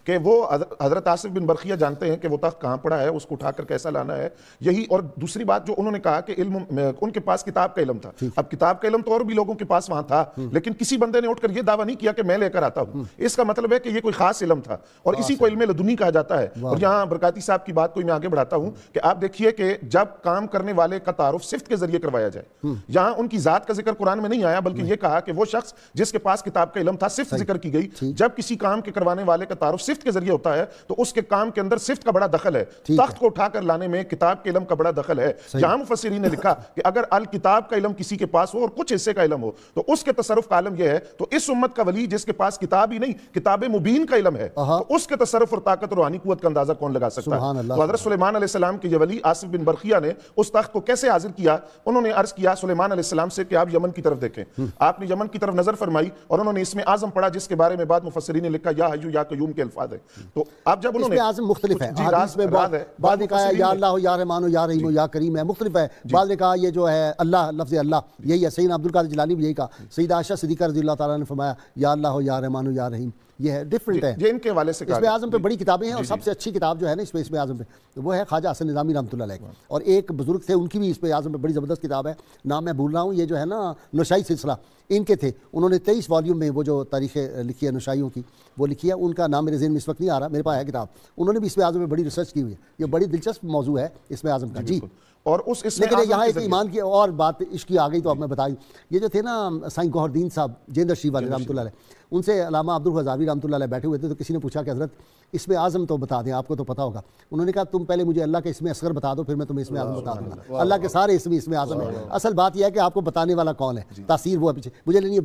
D: کہ وہ حضرت آصف بن برقیہ جانتے ہیں کہ وہ تخت کہاں پڑا ہے, اس کو اٹھا کر کیسا لانا ہے. یہی, اور دوسری بات جو انہوں نے کہا کہ علم, ان کے پاس کتاب کا علم تھا. اب کتاب کا علم تو اور بھی لوگوں کے پاس وہاں تھا, لیکن کسی بندے نے اٹھ کر یہ دعویٰ نہیں کیا کہ میں لے کر آتا ہوں. اس کا مطلب ہے کہ یہ کوئی خاص علم تھا, اور اسی کو علم لدنی کہا جاتا ہے. اور یہاں برکاتی صاحب کی بات کو میں آگے بڑھاتا ہوں کہ آپ دیکھیے کہ جب کام کرنے والے کا تعارف صفت کے ذریعے کروایا جائے, یہاں ان کی ذات کا ذکر قرآن میں نہیں آیا, بلکہ یہ کہا کہ وہ شخص جس کے پاس کتاب کا علم تھا, صفت ذکر کی گئی. جب کسی کام کے کروانے والے کا تعارف صفت کے ذریعے ہوتا ہے تو اس کے کام کے اندر صفت کا بڑا دخل ہے. تخت کو اٹھا کر لانے میں کتاب کے علم کا بڑا دخل ہے. یہاں مفسرین نے لکھا کہ اگر الکتاب کا علم کسی کے پاس ہو اور کچھ حصے کا علم ہو تو اس کے تصرف کا عالم یہ ہے. تو اس امت کا ولی جس کے پاس کتاب ہی نہیں, کتاب مبین کا علم ہے, تو اس کے تصرف اور طاقت اور روحانی قوت کا اندازہ کون لگا سکتا ہے. تو حضرت سلیمان علیہ السلام کے یہ ولی آصف بن برقیہ نے اس تخت کو کیسے حاضر کیا. انہوں نے عرض کیا سلیمان علیہ السلام سے کہ آپ یمن کی طرف دیکھیں. آپ نے یمن کی طرف نظر فرمائی اور انہوں نے اس میں اعظم پڑھا, جس کے بارے میں بعد مفسرین نے لکھا یا حیو یا قیوم کے الفاظ ہیں. تو اب جب انہوں نے
A: اعظم مختلف ہے, حدیث میں بعد نے کہا یا اللہ ہو یا رحمان ہو یا رحیم ہو یا کریم ہے, مختلف ہے. بعد نے کہا یہ جو ہے اللہ, لفظ اللہ یہی ہے. سیدنا عبد القادر جیلانی بھی یہی کہا. سیدہ عائشہ صدیقہ رضی اللہ تعالیٰ نے فرمایا یا اللہ ہو یا رحمان ہو یا رحیم. یہ ہے ڈیفرنٹ ہے.
D: یہ ان کے حوالے سے
A: اسم اعظم پہ بڑی کتابیں ہیں, اور سب سے اچھی کتاب جو ہے نا اس پہ اسم اعظم پہ وہ ہے خواجہ حسن نظامی رحمۃ اللہ علیہ. اور ایک بزرگ تھے, ان کی بھی اسم اعظم پہ بڑی زبردست کتاب ہے, نام میں بھول رہا ہوں. یہ جو ہے نا نشائی سلسلہ ان کے تھے, انہوں نے 23 والیوم میں وہ جو تاریخیں لکھی ہے نشائیوں کی وہ لکھی ہے. ان کا نام میرے ذہن میں اس وقت نہیں آ رہا, میرے پاس ہے کتاب. انہوں نے بھی اسم اعظم میں بڑی ریسرچ کی ہوئی ہے. یہ بڑی دلچسپ موضوع ہے اسم اعظم کا. جی.
D: اور
A: لیکن یہاں ایک ایمان کی اور بات عشق کی آ گئی تو اب میں بتائی. یہ جو تھے نا سائیں گوہر الدین صاحب جیندر شریف والے رحمۃ اللہ علیہ, ان سے علامہ عبد الغزاوی رحمۃ اللہ علیہ بیٹھے ہوئے تھے, تو کسی نے پوچھا کہ حضرت اسم اعظم تو بتا دیں, آپ کو تو پتہ ہوگا. انہوں نے کہا تم پہلے مجھے اللہ کے اسم اصغر بتا دو, پھر میں تمہیں اسم اعظم بتا دوں گا. اللہ کے سارے اسم اعظم ہیں. اصل بات یہ ہے کہ آپ کو بتانے والا کون ہے, تاثیر وہ ہے پیچھے. مجھے لینی ہے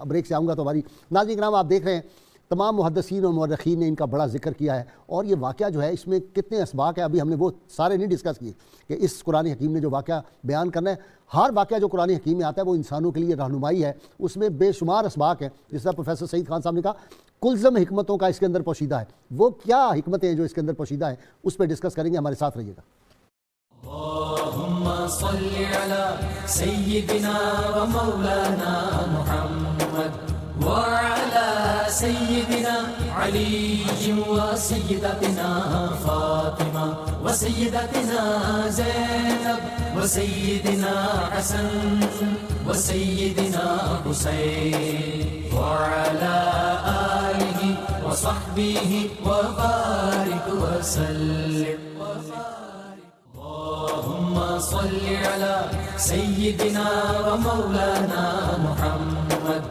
A: بریک سے آؤں گا تو ہماری ناظرین کرام آپ دیکھ رہے ہیں تمام محدثین اور مورخین نے ان کا بڑا ذکر کیا ہے. اور یہ واقعہ جو ہے اس میں کتنے اسباق ہیں, ابھی ہم نے وہ سارے نہیں ڈسکس کیے کہ اس قرآن حکیم نے جو واقعہ بیان کرنا ہے, ہر واقعہ جو قرآن حکیم میں آتا ہے وہ انسانوں کے لیے رہنمائی ہے. اس میں بے شمار اسباق ہیں, جس طرح پروفیسر سعید خان صاحب نے کہا کلزم حکمتوں کا اس کے اندر پوشیدہ ہے. وہ کیا حکمتیں ہیں جو اس کے اندر پوشیدہ ہیں, اس پہ ڈسکس کریں گے. ہمارے ساتھ رہیے گا. اللہم صلی علی سیدنا و مولانا محمد وعلى سيدنا علي وسيدتنا فاطمة وسيدتنا زينب وسيدنا حسن وسيدنا حسين وعلى آله وصحبه وبارك وسلم. اللهم صل على سيدنا ومولانا محمد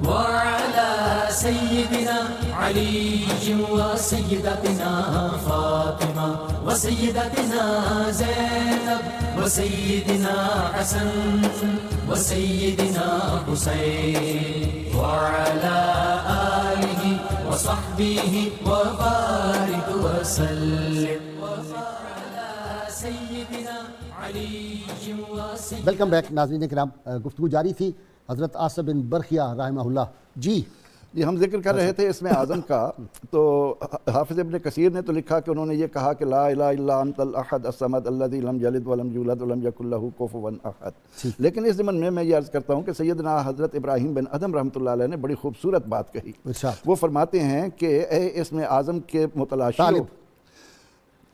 A: وعلى سيدنا علي وسيدتنا فاطمة وسيدتنا زينب وسيدنا حسن وسيدنا حسين وعلى آله وصحبه وبارك وسلم. ویلکم بیک ناظرین کرام. گفتگو جاری تھی. حضرت آصف بن برقیہ رحمہ اللہ. جی
B: ہم ذکر کر رہے تھے اسم اعظم کا, تو حافظ ابن کثیر نے تو لکھا کہ انہوں نے یہ کہا کہ لا الہ الا انت الاحد الصمد الذی لم یلد ولم یولد ولم یکن لہ کفوا احد. لیکن اس ضمن میں یہ عرض کرتا ہوں کہ سیدنا حضرت ابراہیم بن ادھم رحمۃ اللہ علیہ نے بڑی خوبصورت بات کہی. وہ فرماتے ہیں کہ اے اسم اعظم کے متلاشیوں,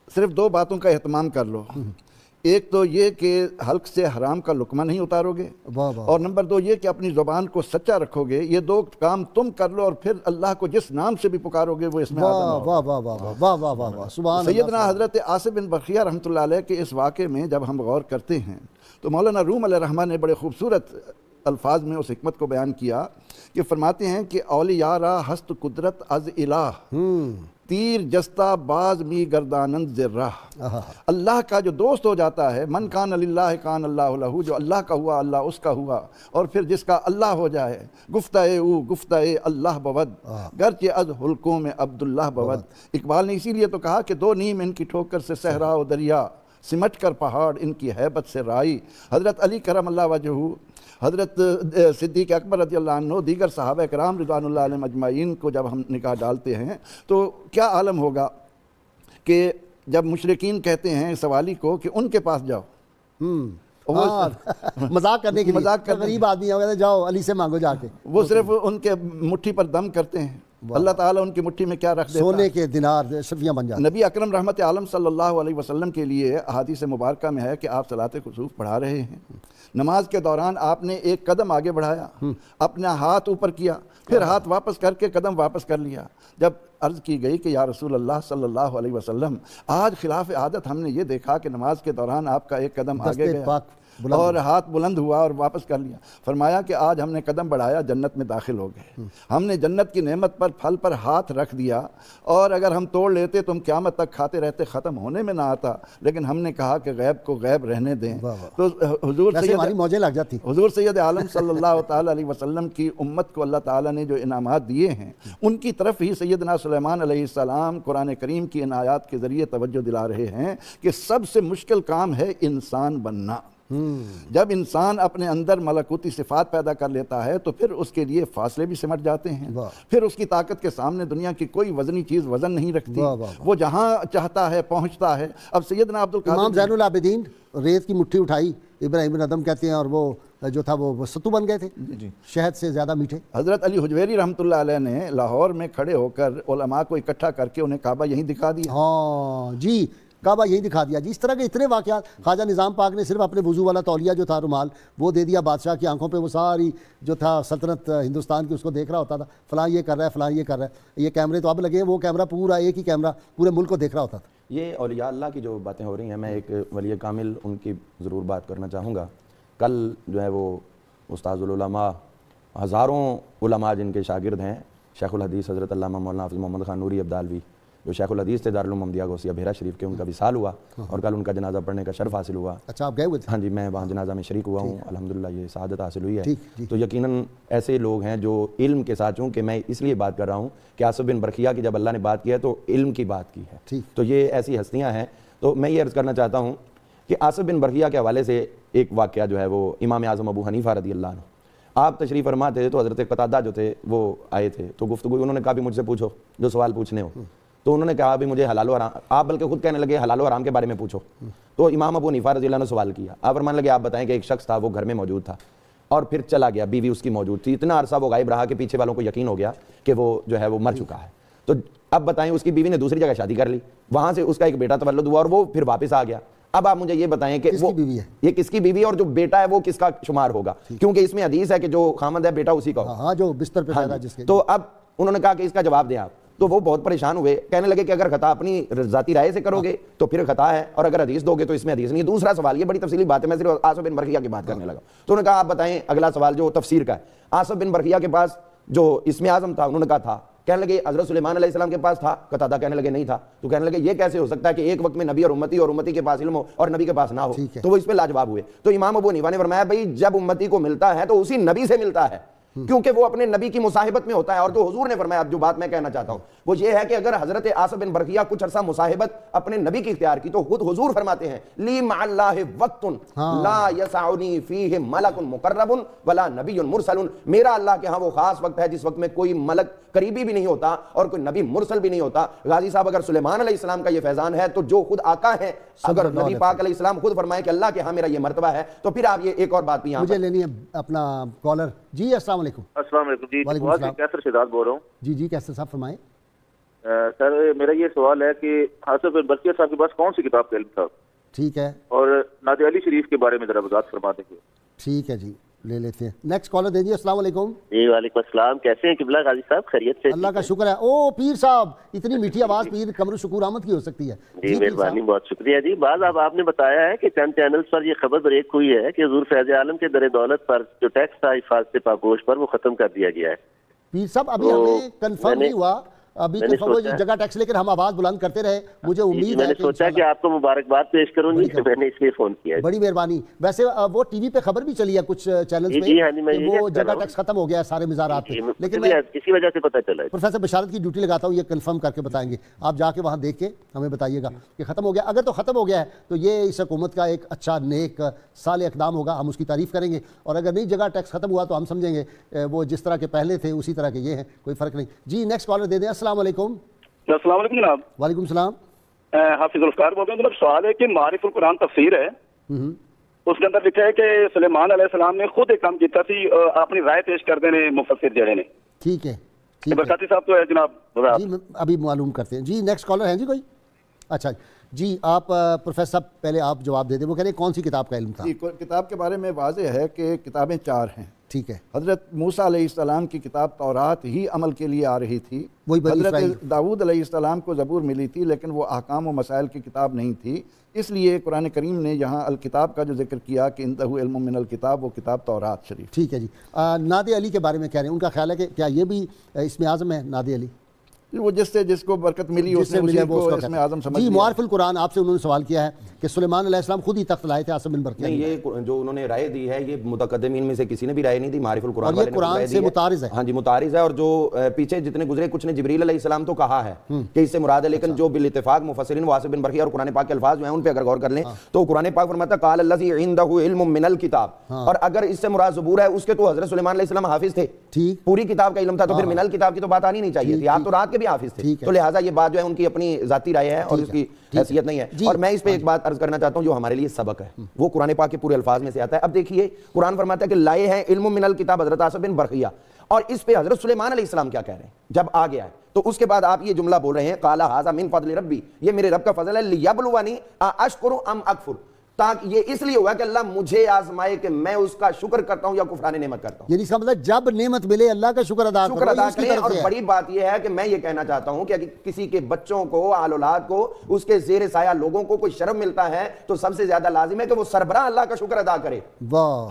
B: صرف 2 باتوں کا اہتمام کر لو. ایک تو یہ کہ حلق سے حرام کا لقمہ نہیں اتارو گے، اور نمبر 2 یہ کہ اپنی زبان کو سچا رکھو گے. یہ 2 کام تم کر لو اور پھر اللہ کو جس نام سے بھی پکارو گے وہ اس میں سیدنا حضرت آصف بن برقیہ رحمۃ اللہ علیہ کے اس واقعے میں جب ہم غور کرتے ہیں تو مولانا روم علیہ الرحمٰن نے بڑے خوبصورت الفاظ میں اس حکمت کو بیان کیا کہ فرماتے ہیں کہ اولیاء را ہست قدرت از الہ، تیر جستا باز می گردانند ذرہ. اللہ کا جو دوست ہو جاتا ہے، من کان للہ کان اللہ لہو، جو اللہ کا ہوا اللہ اس کا ہوا، اور پھر جس کا اللہ ہو جائے گفتہ او گفتہ اللہ بود گرچہ از حلقوں میں عبداللہ بود. اقبال نے اسی لیے تو کہا کہ 2 نیم ان کی ٹھوکر سے صحرا و دریا، سمٹ کر پہاڑ ان کی ہیبت سے رائی. حضرت علی کرم اللہ وجہہ، حضرت صدیق اکبر رضی اللہ عنہ، دیگر صحابہ کرام رضوان اللہ علیہم اجمعین کو جب ہم نکاح ڈالتے ہیں تو کیا عالم ہوگا کہ جب مشرکین کہتے ہیں سوالی کو کہ ان کے پاس جاؤ،
A: مذاق کرنے کے لیے، غریب آدمی ہوگا جاؤ علی سے مانگو جا کے، وہ
B: صرف ان کے مٹھی پر دم کرتے ہیں. اللہ تعالیٰ ان کی مٹھی میں کیا رکھ دیتا ہے؟
A: سونے کے دینار شفیاں بن جاتے.
B: نبی اکرم رحمت عالم صلی اللہ علیہ وسلم کے لیے احادیث مبارکہ میں ہے کہ آپ صلاۃ کسوف پڑھا رہے ہیں، نماز کے دوران آپ نے ایک قدم آگے بڑھایا، اپنا ہاتھ اوپر کیا، پھر ہاتھ واپس کر کے قدم واپس کر لیا. جب عرض کی گئی کہ یا رسول اللہ صلی اللہ علیہ وسلم، آج خلاف عادت ہم نے یہ دیکھا کہ نماز کے دوران آپ کا ایک قدم آگے گیا اور ہاتھ بلند ہوا اور واپس کر لیا. فرمایا کہ آج ہم نے قدم بڑھایا، جنت میں داخل ہو گئے. ہم نے جنت کی نعمت پر پھل پر ہاتھ رکھ دیا، اور اگر ہم توڑ لیتے تو ہم قیامت تک کھاتے رہتے، ختم ہونے میں نہ آتا. لیکن ہم نے کہا کہ غیب کو غیب رہنے دیں. تو حضور سید عالم صلی اللہ تعالیٰ علیہ وسلم کی امت کو اللہ تعالیٰ نے جو انعامات دیے ہیں ان کی طرف ہی سیدنا سلیمان علیہ السلام قرآن کریم کی ان آیات کے ذریعے توجہ دلا رہے ہیں کہ سب سے مشکل کام ہے انسان بننا. جب انسان اپنے اندر ملکوتی صفات پیدا کر لیتا ہے تو پھر اس کے لیے فاصلے بھی سمٹ جاتے ہیں، پھر اس کی طاقت کے سامنے دنیا کی کوئی وزنی چیز وزن نہیں رکھتی، وہ جہاں چاہتا ہے پہنچتا ہے. اب سیدنا عبدالقادر
A: امام زین العابدین ریت کی مٹھی اٹھائی، ابراہیم بن ادم کہتے ہیں، اور وہ جو تھا وہ ستو بن گئے تھے، شہد سے زیادہ میٹھے.
B: حضرت علی حجویری رحمۃ اللہ علیہ نے لاہور میں کھڑے ہو کر علماء کو اکٹھا کر کے انہیں کعبہ یہیں دکھا دیا.
A: ہاں جی، کعبہ یہی دکھا دیا جی. اس طرح کے اتنے واقعات. خواجہ نظام پاک نے صرف اپنے وضو والا تولیہ جو تھا رومال وہ دے دیا بادشاہ کی آنکھوں پہ، وہ ساری جو تھا سلطنت ہندوستان کی اس کو دیکھ رہا ہوتا تھا، فلاں یہ کر رہا ہے، فلاں یہ کر رہا ہے. یہ کیمرے تو اب لگے ہیں، وہ کیمرہ پورا ایک ہی کیمرہ پورے ملک کو دیکھ رہا ہوتا تھا.
C: یہ اولیاء اللہ کی جو باتیں ہو رہی ہیں، میں ایک ولی کامل ان کی ضرور بات کرنا چاہوں گا. کل جو ہے وہ استاذ العلماء، ہزاروں علماء جن کے شاگرد ہیں، شیخ الحدیث حضرت علامہ مولانا حافظ محمد خان نوری عبدالوی جو شیخ الحدیث تھے دارالعلوم محمدیہ غوثیہ بحیرہ شریف کے، ان کا وصال ہوا اور کل ان کا جنازہ پڑھنے کا شرف حاصل ہوا.
A: اچھا آپ گئے ہوئے تھے؟
C: ہاں جی، میں وہاں جنازہ میں شریک ہوا ہوں، الحمدللہ یہ سعادت حاصل ہوئی ہے. تو یقیناً ایسے لوگ ہیں جو علم کے ساتھ، چونکہ میں اس لیے بات کر رہا ہوں کہ آصف بن برقیہ کی جب اللہ نے بات کی ہے تو علم کی بات کی ہے، تو یہ ایسی ہستیاں ہیں. تو میں یہ عرض کرنا چاہتا ہوں کہ آصف بن برقیہ کے حوالے سے ایک واقعہ جو ہے وہ امام اعظم ابو حنیفہ رضی اللہ عنہ، آپ تشریف فرما تھے تو حضرت قتادہ جو تھے وہ آئے تھے، تو گفتگو انہوں نے کہا بھی مجھ سے پوچھو جو سوال پوچھنے ہو. تو انہوں نے کہا بھی مجھے حلال و حرام، آپ بلکہ خود کہنے لگے حلال و حرام کے بارے میں پوچھو. تو امام ابو حنیفہ رضی اللہ عنہ نے سوال کیا، آپ فرمانے لگے آپ بتائیں کہ ایک شخص تھا وہ گھر میں موجود تھا اور پھر چلا گیا، بیوی اس کی موجود تھی، اتنا عرصہ وہ غائب رہا کہ پیچھے والوں کو یقین ہو گیا کہ وہ جو ہے وہ مر چکا ہے. تو اب بتائیں اس کی بیوی نے دوسری جگہ شادی کر لی، وہاں سے اس کا ایک بیٹا تولد ہوا اور وہ پھر واپس آ گیا. اب آپ مجھے یہ بتائیں کہ وہ یہ کس کی بیوی اور جو بیٹا ہے وہ کس کا شمار ہوگا، کیونکہ اس میں حدیث ہے کہ جو خامد ہے بیٹا اسی کا ہوگا.
A: ہاں جو بستر پہ پیدا جس کے.
C: تو اب انہوں نے کہا کہ اس کا جواب دیں آپ. تو وہ بہت پریشان ہوئے، کہنے لگے کہ اگر خطا اپنی ذاتی رائے سے کرو گے تو پھر خطا ہے، اور اگر حدیث دو گے تو اس میں حدیث نہیں. دوسرا سوال، یہ بڑی تفصیلی بات ہے، میں صرف آصف بن برقیہ کی بات کرنے لگا. تو انہوں نے کہا آپ بتائیں اگلا سوال جو تفسیر کا ہے. آصف بن برقیہ کے پاس جو اسم اعظم تھا، انہوں نے کہا تھا. کہنے لگے حضرت سلیمان علیہ السلام کے پاس تھا؟ قتادہ کہنے لگے نہیں تھا. تو کہنے لگے یہ کیسے ہو سکتا ہے کہ ایک وقت میں نبی اور امتی کے پاس علم ہو اور نبی کے پاس نہ ہو؟ تو وہ اس پہ لاجواب ہوئے. تو امام ابو حنیفہ نے فرمایا بھائی جب امتی کو ملتا ہے تو اسی نبی سے ملتا ہے، کیونکہ وہ اپنے نبی کی مصاحبت میں ہوتا ہے. اور جو حضور نے فرمایا، اب جو بات میں کہنا چاہتا ہوں وہ یہ ہے کہ اگر حضرت آصف بن برقیہ کچھ عرصہ مصاحبت اپنے نبی کی اختیار کی تو خود حضور فرماتے ہیں لی مع اللہ وقت لا یسعنی فیہ ملک مقرب ولا نبی مرسل، میرا اللہ کے ہاں وہ خاص وقت ہے جس وقت میں کوئی ملک قریبی بھی نہیں ہوتا اور کوئی نبی مرسل بھی نہیں ہوتا. غازی صاحب اگر سلیمان علیہ السلام کا یہ فیضان ہے تو جو خود آقا ہیں، اگر نبی پاک علیہ السلام خود فرمائے کہ اللہ کے ہاں میرا یہ مرتبہ ہے، تو پھر آپ یہ ایک اور بات بھی یہاں
A: مجھے لینی ہے اپنا کالر. جی السلام علیکم.
E: السلام علیکم. جی کیسر شہزاد بول رہا ہوں.
A: جی کیسر صاحب فرمائیں.
E: سر میرا یہ سوال ہے کہ آصف بن برقیہ صاحب کے پاس کون سی کتاب کا علم تھا؟
A: ٹھیک ہے،
E: اور نادی علی شریف کے بارے میں ذرا وضاحت فرما دیں گے؟
A: ٹھیک ہے جی، لے لیتے ہیں۔ نیکسٹ کالر دے دیجیے۔ السلام علیکم۔
F: جی وعلیکم السلام، کیسے ہیں قبلہ غازی صاحب؟ خیریت سے؟
A: اللہ کا شکر ہے۔ او پیر صاحب، اتنی میٹھی آواز پیر قمر شکور احمد کی ہو سکتی ہے؟
F: جی مہربانی، بہت شکریہ جی۔ بعض اب آپ نے بتایا ہے کہ چند چینلز پر یہ خبر بریک ہوئی ہے کہ حضور فیض عالم کے در دولت پر جو ٹیکس تھا حفاظت پاکوش پر، وہ ختم کر دیا گیا ہے۔
A: پیر صاحب ابھی ہمیں کنفرم نہیں ہوا، ابھی کنفرم ہوا جگہ ٹیکس، لیکن ہم آواز بلند کرتے رہے۔ مجھے امید ہے
F: میں نے سوچا کہ آپ کو مبارکباد پیش کروں گی، میں نے اس لیے فون کیا ہے۔
A: بڑی مہربانی۔ ویسے وہ ٹی وی پہ خبر بھی چلی ہے کچھ چینلز پہ کہ وہ جگہ ٹیکس ختم ہو گیا ہے سارے مزارات پہ، لیکن میں
F: اسی وجہ سے پتہ چلا ہے۔
A: پروفیسر بشارت کی ڈیوٹی لگاتا ہوں، یہ کنفرم کر کے بتائیں گے۔ آپ جا کے وہاں دیکھ کے ہمیں بتائیے گا کہ ختم ہو گیا۔ اگر تو ختم ہو گیا ہے تو یہ اس حکومت کا ایک اچھا نیک صالح اقدام ہوگا، ہم اس کی تعریف کریں گے، اور اگر نہیں جگہ ٹیکس ختم ہوا تو ہم سمجھیں گے وہ جس طرح کے پہلے تھے اسی طرح کے یہ ہیں، کوئی فرق نہیں۔ جی نیکسٹ کالر دے دیں۔ السلام علیکم۔
G: السلام علیکم جناب۔
A: وعلیکم السلام۔
G: حافظ الفقار بول رہے ہیں جناب۔ سوال ہے کہ معارف القرآن تفسیر ہے، اس کے اندر لکھا ہے کہ سلیمان علیہ السلام نے خود ایک کام کیا تھی، اپنی رائے پیش کر دینے مفسر جڑے نے۔
A: ٹھیک ہے،
G: برکاتی صاحب تو ہے جناب،
A: جی ابھی معلوم کرتے ہیں۔ جی نیکسٹ کالر ہیں جی کوئی؟ اچھا جی، آپ پروفیسر صاحب پہلے آپ جواب دے دیں۔ وہ کہہ رہے ہیں کون سی کتاب کا علم تھا؟
B: کتاب کے بارے میں واضح ہے کہ کتابیں 4 ہیں۔
A: ٹھیک ہے۔
B: حضرت موسیٰ علیہ السلام کی کتاب تورات ہی عمل کے لیے آ رہی تھی۔
A: وہی
B: حضرت داؤد علیہ السلام کو زبور ملی تھی، لیکن وہ احکام و مسائل کی کتاب نہیں تھی، اس لیے قرآن کریم نے یہاں الکتاب کا جو ذکر کیا کہ انتہ علم من الکتاب، وہ کتاب تورات شریف۔
A: ٹھیک ہے جی۔ نادی علی کے بارے میں کہہ رہے ہیں، ان کا خیال ہے کہ کیا یہ بھی اسم اعظم ہے نادی علی؟
B: وہ جس کو برکت ملی اس نے اسی کو اسم اعظم سمجھ لیا۔
A: جی معارف القرآن آپ سے انہوں نے سوال کیا ہے کہ سلیمان علیہ السلام خود ہی تخت لائے تھے عاصم بن برقیہ؟
C: نہیں، یہ جو انہوں نے رائے دی ہے یہ متقدمین میں سے کسی نے بھی رائے نہیں دی، معارف القرآن
A: اور یہ قرآن سے متعارض ہے۔
C: ہاں جی متعارض ہے، اور جو پیچھے جتنے گزرے کچھ نے جبریل علیہ السلام تو کہا ہے کہ اس سے مراد ہے، لیکن جو بالاتفاق مفسرین عاصم بن برقیہ اور قرآن پاک کے الفاظ جو ہیں ان پہ اگر غور کر لیں تو قرآن پاک فرماتا ہے قال الذی عنده علم من الکتاب، اور اگر اس سے مراد زبور ہے اس کے تو حضرت سلیمان علیہ السلام حافظ تھے، پوری کتاب کا علم تھا، تو پھر من الکتاب کی تو بات آنی نہیں چاہیے تھی، آپ تو رات کے بھی حافظ تھے، تو لہٰذا یہ بات جو ہے ان کی اپنی ذاتی رائے ہے اور اس کی حیثیت نہیں ہے۔ اور میں اس پہ ایک بات عرض کرنا چاہتا ہوں جو ہمارے لیے سبق ہے، وہ قرآن پاک کے پورے الفاظ میں سے آتا ہے۔ اب دیکھیے قرآن فرماتا ہے کہ لائے ہیں علم من الکتاب حضرت عاصم بن برقیہ، اور اس پہ حضرت سلیمان علیہ السلام کیا کہہ رہے ہیں جب آ گیا ہے، تو اس کے بعد آپ یہ جملہ بول رہے ہیں قال ھذا من فضل ربی، یہ میرے رب کا فضل ہے، لیبلونی اشکر ام اکفر، تاکہ یہ اس لیے ہوا کہ اللہ مجھے آزمائے کہ میں اس کا شکر کرتا ہوں یا کفران نعمت کرتا ہوں۔
A: یعنی اس کا مطلب جب نعمت ملے اللہ کا شکر ادا
C: کریں۔ اور بڑی بات یہ ہے کہ میں یہ کہنا چاہتا ہوں کہ اگر کسی کے بچوں کو، آل اولاد کو، اس کے زیر سایہ لوگوں کو کوئی شرم ملتا ہے تو سب سے زیادہ لازم ہے کہ وہ سربراہ اللہ کا شکر ادا کرے۔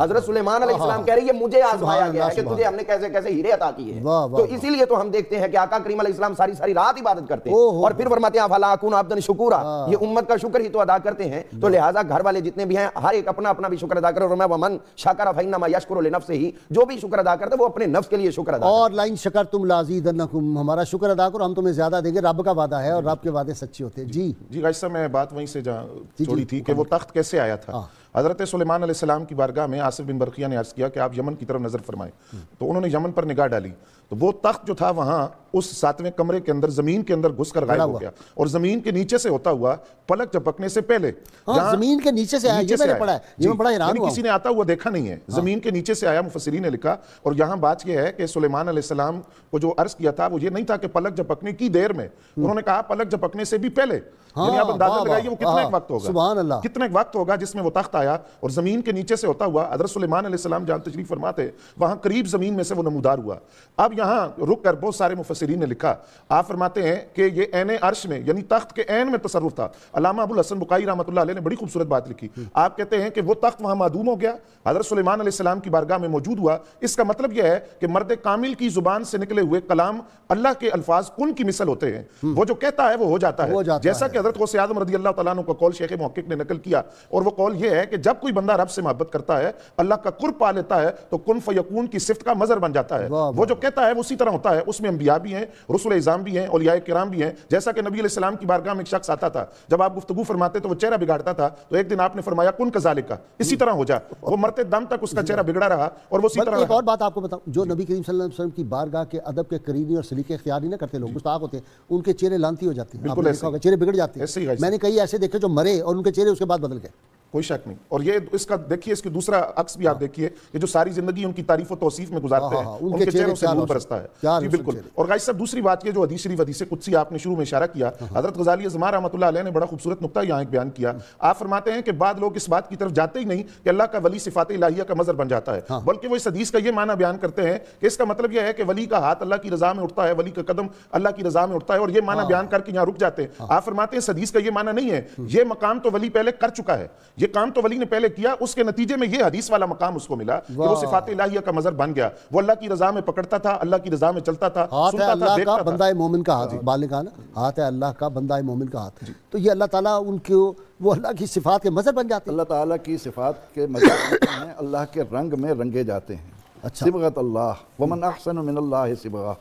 C: حضرت سلیمان علیہ السلام کہہ رہے ہیں یہ مجھے آزمایا گیا ہے کہ تجھے ہم نے کیسے کیسے ہیرے عطا کیے ہیں، تو اسی لیے تو ہم دیکھتے ہیں کہ آقا کریم علیہ السلام ساری رات عبادت کرتے ہیں، اور پھر فرماتے ہیں فلا اکون عبدا شکورا، یہ امت کا شکر ہی تو ادا کرتے ہیں۔ تو لہٰذا گھر والے جتنے بھی ہیں ہر ایک اپنا اپنا بھی شکر ادا کرے، اور میں ومن شکر فانما یشکر لنفسہ، جو بھی شکر ادا کرتا ہے وہ اپنے نفس کے لیے شکر ادا کرتا ہے۔
A: اور لئن شکرتم لازیدنکم، ہمارا شکر ادا کرو ہم تمہیں زیادہ دیں گے، رب کا وعدہ ہے اور رب کے وعدے سچے ہوتے ہیں۔ جی
D: غازی صاحب میں بات وہیں سے چھوڑی تھی کہ وہ تخت کیسے آیا تھا۔ حضرت سلیمان علیہ السلام کی بارگاہ میں عاصم بن برقیہ نے عرض کیا کہ آپ یمن کی طرف نظر فرمائیں، تو انہوں نے یمن پر نگاہ ڈالی تو وہ تخت جو تھا وہاں اس 7ویں کمرے کے اندر زمین کے اندر گھس کر غائب ہو گیا، اور زمین کے نیچے سے ہوتا ہوا پلک جھپکنے سے پہلے
A: زمین کے نیچے سے آیا، یہ میں نے پڑھا ہے، یہ میں بڑا حیران ہوا،
D: کسی نے آتا ہوا دیکھا نہیں ہے، زمین کے نیچے سے آیا، مفسرین نے لکھا۔ اور یہاں بات یہ ہے کہ سلیمان علیہ السلام کو جو عرض کیا تھا وہ یہ نہیں تھا کہ پلک جھپکنے کی دیر میں، انہوں نے کہا پلک جھپکنے سے بھی پہلے، یعنی آپ اندازہ لگائیے وہ کتنا ایک وقت ہوگا،
A: سبحان اللہ،
D: کتنا ایک وقت ہوگا جس میں وہ تخت آیا اور زمین کے نیچے سے ہوتا ہوا حضرت سلیمان علیہ السلام جہاں تشریف فرما تھے وہاں قریب زمین میں سے وہ نمودار ہوا۔ اب یہاں رک کر بہت سارے مفسرین نے لکھا، آپ فرماتے ہیں کہ یہ عین عرش میں یعنی تخت کے عین میں تصرف تھا۔ علامہ ابو الحسن بقائی رحمۃ اللہ علیہ نے بڑی خوبصورت بات لکھی، آپ کہتے ہیں کہ وہ تخت وہاں معدوم ہو گیا، حضرت سلیمان علیہ السلام کی بارگاہ میں موجود ہوا۔ اس کا مطلب یہ ہے کہ مرد کامل کی زبان سے نکلے ہوئے کلام اللہ کے الفاظ کن کی مثل ہوتے ہیں، وہ جو کہتا ہے وہ ہو جاتا ہے، جیسا کہ حضرت غوث اعظم رضی اللہ تعالیٰ عنہ کا قول شیخ محقق نے نقل کیا، اور وہ قول یہ ہے کہ جب کوئی بندہ رب سے محبت کرتا ہے، اللہ کا قرب پا لیتا ہے، تو کن فیکون کی صفت کا مظہر بن جاتا ہے، وہ جو کہتا ہے وہ اسی طرح ہوتا ہے۔ اس میں انبیاء بھی ہیں، رسول اعظام بھی ہیں، اولیاء کرام بھی ہیں، جیسا کہ نبی علیہ السلام کی بارگاہ میں ایک شخص آتا تھا، جب آپ گفتگو فرماتے تو وہ چہرہ بگاڑتا تھا، تو ایک دن آپ نے فرمایا کن کذالک، اسی طرح ہو جا، وہ مرتے دم تک اس کا چہرہ بگڑا رہا اور وہ اسی طرح۔
A: ایک اور بات آپ کو بتاؤں، جو نبی کریم صلی اللہ علیہ وسلم کی بارگاہ کے ادب کے قرینی اور سلیقے اختیار نہیں کرتے، لوگ گستاخ ہوتے ہیں، ان کے چہرے لانتی ہو جاتے ہیں، چہرے بگڑ جاتے ہیں۔ میں نے کئی ایسے دیکھے جو مرے اور ان کے چہرے اس کے بعد بدل گئے۔
D: کوئی شک نہیں. اور یہ اس کا دیکھیے اس کی دوسرا عکس بھی آپ دیکھیے, یہ جو ساری زندگی ان کی تعریف و توصیف میں گزارتے ہیں ان کے چہروں سے نور برستا ہے. جی بالکل. اور غازی صاحب دوسری بات یہ جو حدیث شریف حدیث قدسی آپ نے شروع میں اشارہ کیا, حضرت غزالی اعظماء رحمۃ اللہ علیہ نے بڑا خوبصورت نقطہ یہاں ایک بیان کیا. آپ فرماتے ہیں کہ بعض لوگ اس بات کی طرف جاتے ہی نہیں کہ اللہ کا ولی صفات الہیہ کا مظہر بن جاتا ہے, بلکہ وہ اس حدیث کا یہ معنی بیان کرتے ہیں کہ اس کا مطلب یہ ہے کہ ولی کا ہاتھ اللہ کی رضا میں اٹھتا ہے, ولی کا قدم اللہ کی رضا میں اٹھتا ہے, اور یہ معنی بیان کر کے یہاں رک جاتے ہیں. آپ فرماتے ہیں اس حدیث کا یہ معنی نہیں ہے, یہ مقام تو ولی پہلے کر چکا ہے, یہ کام تو ولی نے پہلے کیا, اس کے نتیجے میں یہ حدیث والا مقام اس کو ملا کہ وہ صفات الہیہ کا مظہر بن گیا. وہ اللہ کی رضا میں پکڑتا تھا, اللہ کی رضا میں چلتا تھا,
A: سنتا تھا, دیکھتا تھا. بندہ مومن کا ہاتھ, اقبال نے کہا نا, ہاتھ ہے اللہ کا بندہ مومن کا ہاتھ. تو یہ اللہ تعالیٰ ان کو وہ اللہ کی صفات کے مظہر بن جاتے ہیں.
B: اللہ تعالیٰ کی صفات کے مظہر ہیں, اللہ کے رنگ میں رنگے جاتے ہیں. صبغت اللہ ومن احسن من اللہ صبغہ.